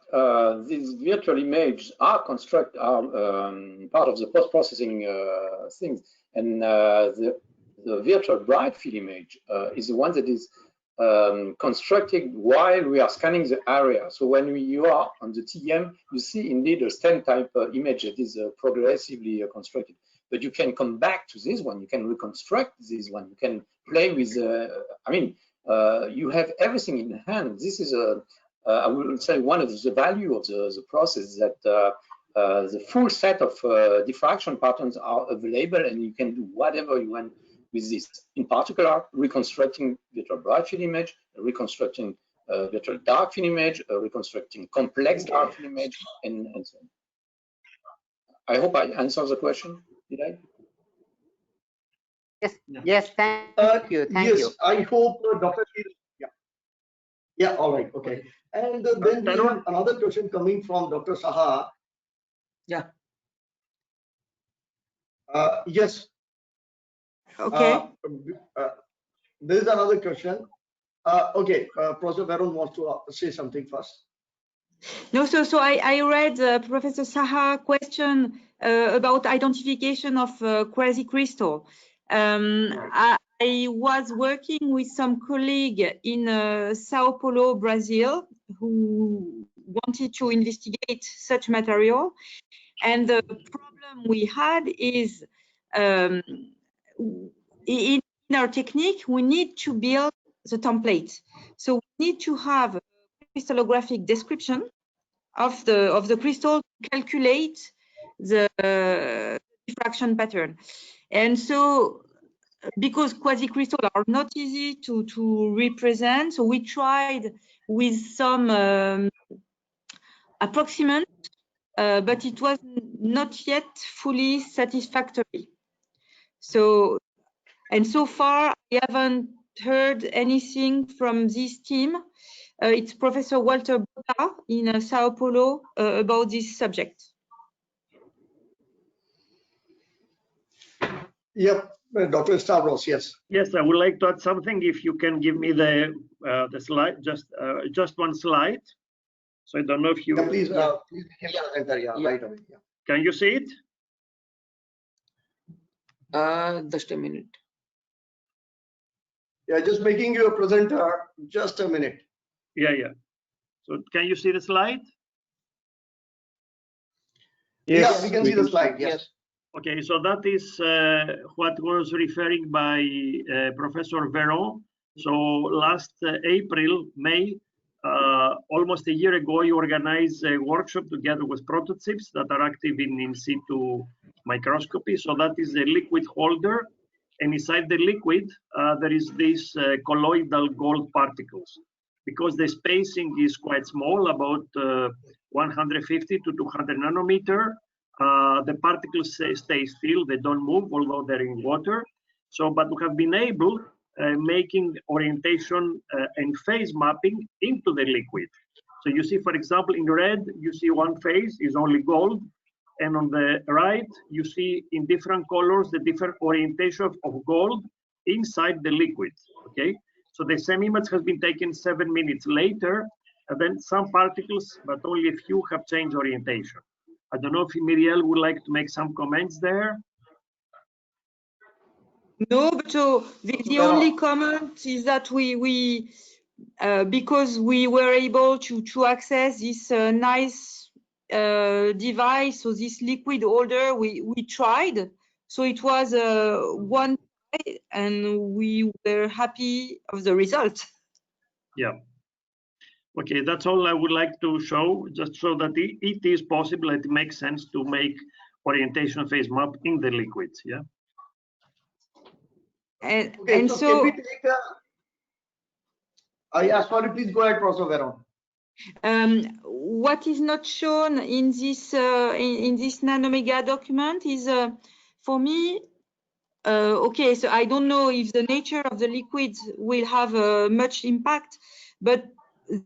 these virtual images are part of the post-processing things, and the virtual bright field image is the one that is constructed while we are scanning the area. So when you are on the TEM, you see indeed a stem type image that is progressively constructed. But you can come back to this one. You can reconstruct this one. You can play with. You have everything in hand. This is I will say one of the value of the process that the full set of diffraction patterns are available, and you can do whatever you want with this. In particular, reconstructing virtual bright field image, reconstructing virtual dark field image, reconstructing complex dark field image, and so on. I hope I answered the question. Did I? Yes. Yes. Thank you. Thank you. I hope Dr. Yeah. Yeah. All right. Okay. And then we have another question coming from Dr. Saha. Yeah. Yes. Okay. There is another question. Okay, Professor Varun wants to say something first. No, so I read Professor Saha question about identification of quasi-crystal. I was working with some colleague in Sao Paulo, Brazil, who wanted to investigate such material. And the problem we had is in our technique, we need to build the template. So we need to have a crystallographic description of the crystal to calculate the diffraction pattern. And so because quasi-crystal are not easy to represent, so we tried with some approximate, but it was not yet fully satisfactory. So far, I haven't heard anything from this team. It's Professor Walter Bota in Sao Paulo about this subject. Yep, Dr. Stavros, yes. Yes, I would like to add something. If you can give me the slide, just one slide. So I don't know if you. Yeah, please enter. Yeah, right away. Yeah. Can you see it? Just a minute. Yeah, just making you a presenter. Just a minute. Yeah. So can you see the slide? Yes, yeah, we can see the slide. Yes. Okay, so that is what was referring by Professor Veron. So last May, almost a year ago, you organized a workshop together with prototypes that are active in situ microscopy. So that is a liquid holder, and inside the liquid there is these colloidal gold particles. Because the spacing is quite small, about 150 to 200 nanometer, the particles stay still, they don't move, although they're in water. So, but we have been able making orientation and phase mapping into the liquid. So you see, for example, in red, you see one phase is only gold, and on the right, you see in different colors the different orientation of gold inside the liquid. Okay, so the same image has been taken 7 minutes later, and then some particles, but only a few, have changed orientation. I don't know if Miriel would like to make some comments there. No, but so the only comment is that we because we were able to access this nice device, so this liquid holder, we tried. So it was one try, and we were happy of the result. Yeah. Okay, that's all I would like to show, just so that it is possible, it makes sense to make orientation phase map in the liquids. Yeah. And, Okay, and so can we take yeah, sorry, please go ahead, Professor Veron. what is not shown in this nanomega document is for me. Okay, so I don't know if the nature of the liquids will have much impact, but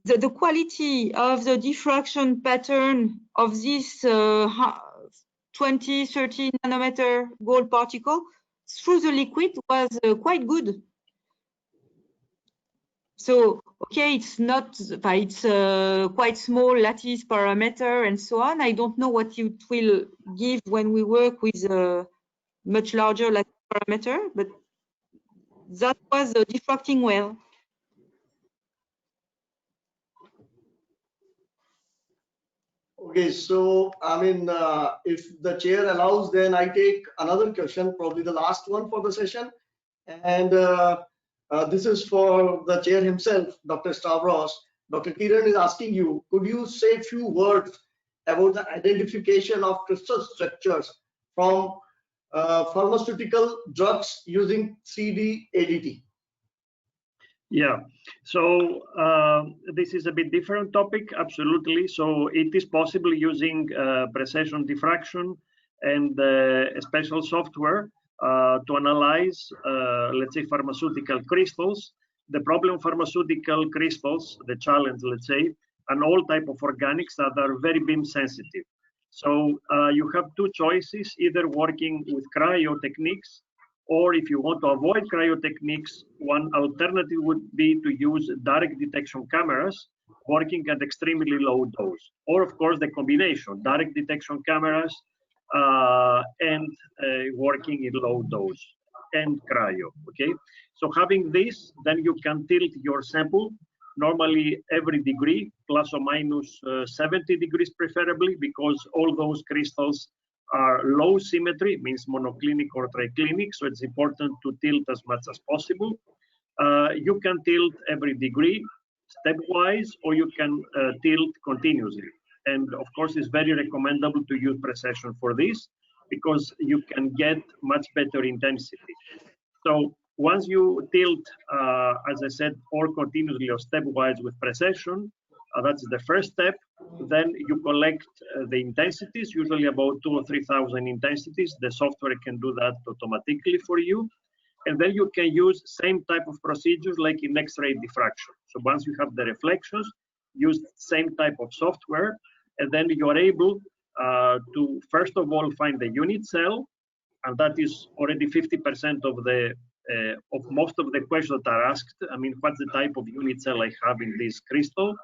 the quality of the diffraction pattern of this 20, 30 nanometer gold particle through the liquid was quite good. So, okay, it's not, it's quite small lattice parameter and so on. I don't know what it will give when we work with a much larger lattice parameter, but that was diffracting well. Okay, so I mean, if the chair allows, then I take another question, probably the last one for the session. And this is for the chair himself, Dr. Stavros. Dr. Kiran is asking you, could you say a few words about the identification of crystal structures from pharmaceutical drugs using 3D ADT? Yeah, so this is a bit different topic, absolutely. So it is possible using Precession diffraction and a special software to analyze, let's say, pharmaceutical crystals. The problem pharmaceutical crystals, the challenge, let's say, and all type of organics that are very beam sensitive. So you have two choices, either working with cryo techniques, or if you want to avoid cryo techniques, one alternative would be to use direct detection cameras working at extremely low dose. Or of course the combination, direct detection cameras and working in low dose and cryo, okay? So having this, then you can tilt your sample, normally every degree, plus or minus 70 degrees preferably, because all those crystals are low symmetry, means monoclinic or triclinic, so it's important to tilt as much as possible. You can tilt every degree stepwise, or you can tilt continuously. And of course, it's very recommendable to use Precession for this, because you can get much better intensity. So once you tilt, as I said, or continuously or stepwise with Precession, that's the first step. Then you collect the intensities, usually about 2,000 or 3,000 intensities. The software can do that automatically for you. And then you can use same type of procedures like in X-ray diffraction. So once you have the reflections, use same type of software, and then you are able to first of all find the unit cell, and that is already 50% of the of most of the questions that are asked. I mean, what's the type of unit cell I have in this crystal?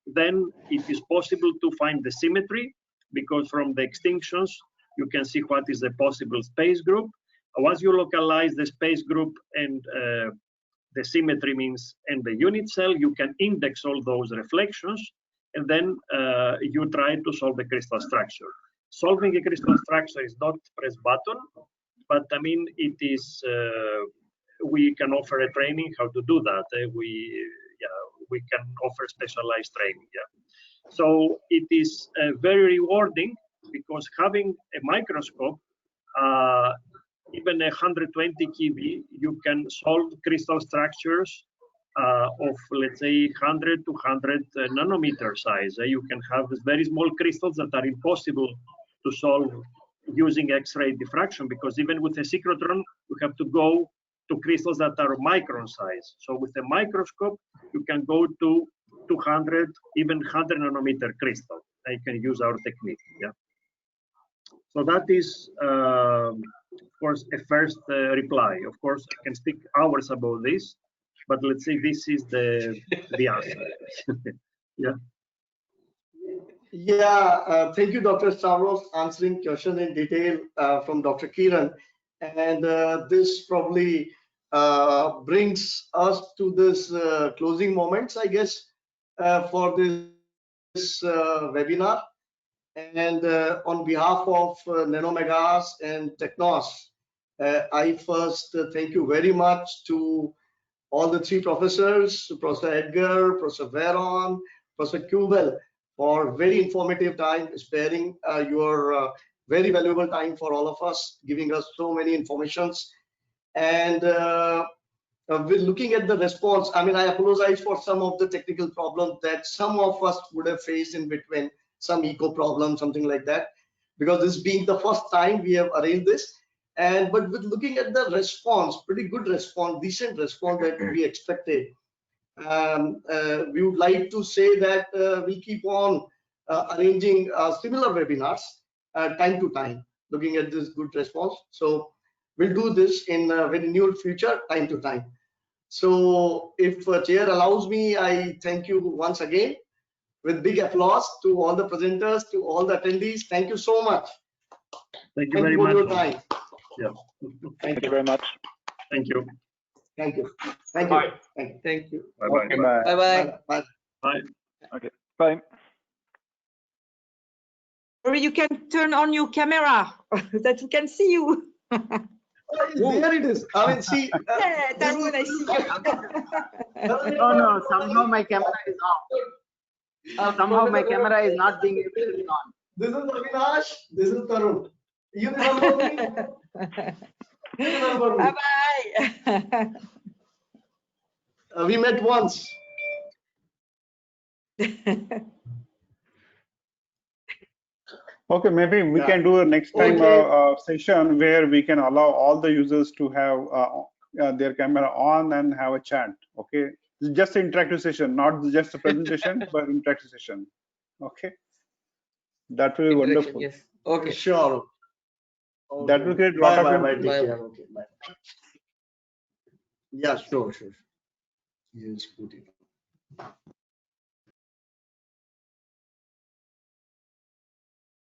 Then it is possible to find the symmetry, because from the extinctions you can see what is the possible space group. Once you localize the space group and the symmetry means and the unit cell, you can index all those reflections, and then you try to solve the crystal structure. Solving a crystal structure is not press button, but I mean it is. We can offer a training how to do that. We can offer specialized training. Yeah. So it is very rewarding, because having a microscope, even 120 kV, you can solve crystal structures of, let's say, 100 to 100 nanometer size. You can have very small crystals that are impossible to solve using X-ray diffraction, because even with a cyclotron, you have to go to crystals that are micron size. So with a microscope, you can go to 200, even 100 nanometer crystal. You can use our technique. Yeah. So that is, of course, a first reply. Of course, I can speak hours about this, but let's say this is the answer. Yeah. Yeah, thank you, Dr. Stavros, answering question in detail from Dr. Kiran. And this probably brings us to this closing moments, I guess, for this webinar. And on behalf of Nanomegas and Technos, I first thank you very much to all the three professors, Professor Edgar, Professor Veron, Professor Kubel, for very informative time, sparing your very valuable time for all of us, giving us so many informations. And we're looking at the response. I mean, I apologize for some of the technical problems that some of us would have faced in between, some eco problem, something like that, because this being the first time we have arranged this. And but with looking at the response, pretty good response, decent response that we expected. We would like to say that we keep on arranging similar webinars time to time, looking at this good response. So we'll do this in very near future, time to time. So if chair allows me, I thank you once again with big applause to all the presenters, to all the attendees. Thank you so much. Thank you very much. For your time. Yeah. Thank you very much. Thank you. Thank you. Thank you. Bye. Thank you. Bye-bye. Okay, bye. Bye-bye. Bye. Bye. Okay, bye. Or you can turn on your camera that we can see you. There it is. I mean, see. Yeah, that's when I see you. No, somehow my camera is off. Somehow my camera is not being able to be on. This is Avinash. This is Tarun. You remember me? You remember me? Bye-bye. We met once. Okay, maybe we Yeah. can do a next time Okay. session where we can allow all the users to have their camera on and have a chat. Okay, just an interactive session, not just a presentation, but interactive session. Okay, that will be wonderful. Yes. Okay. Sure. That will create a lot of Bye. Take Bye. care. Okay. Bye. Yeah. Sure. Yes. Put it.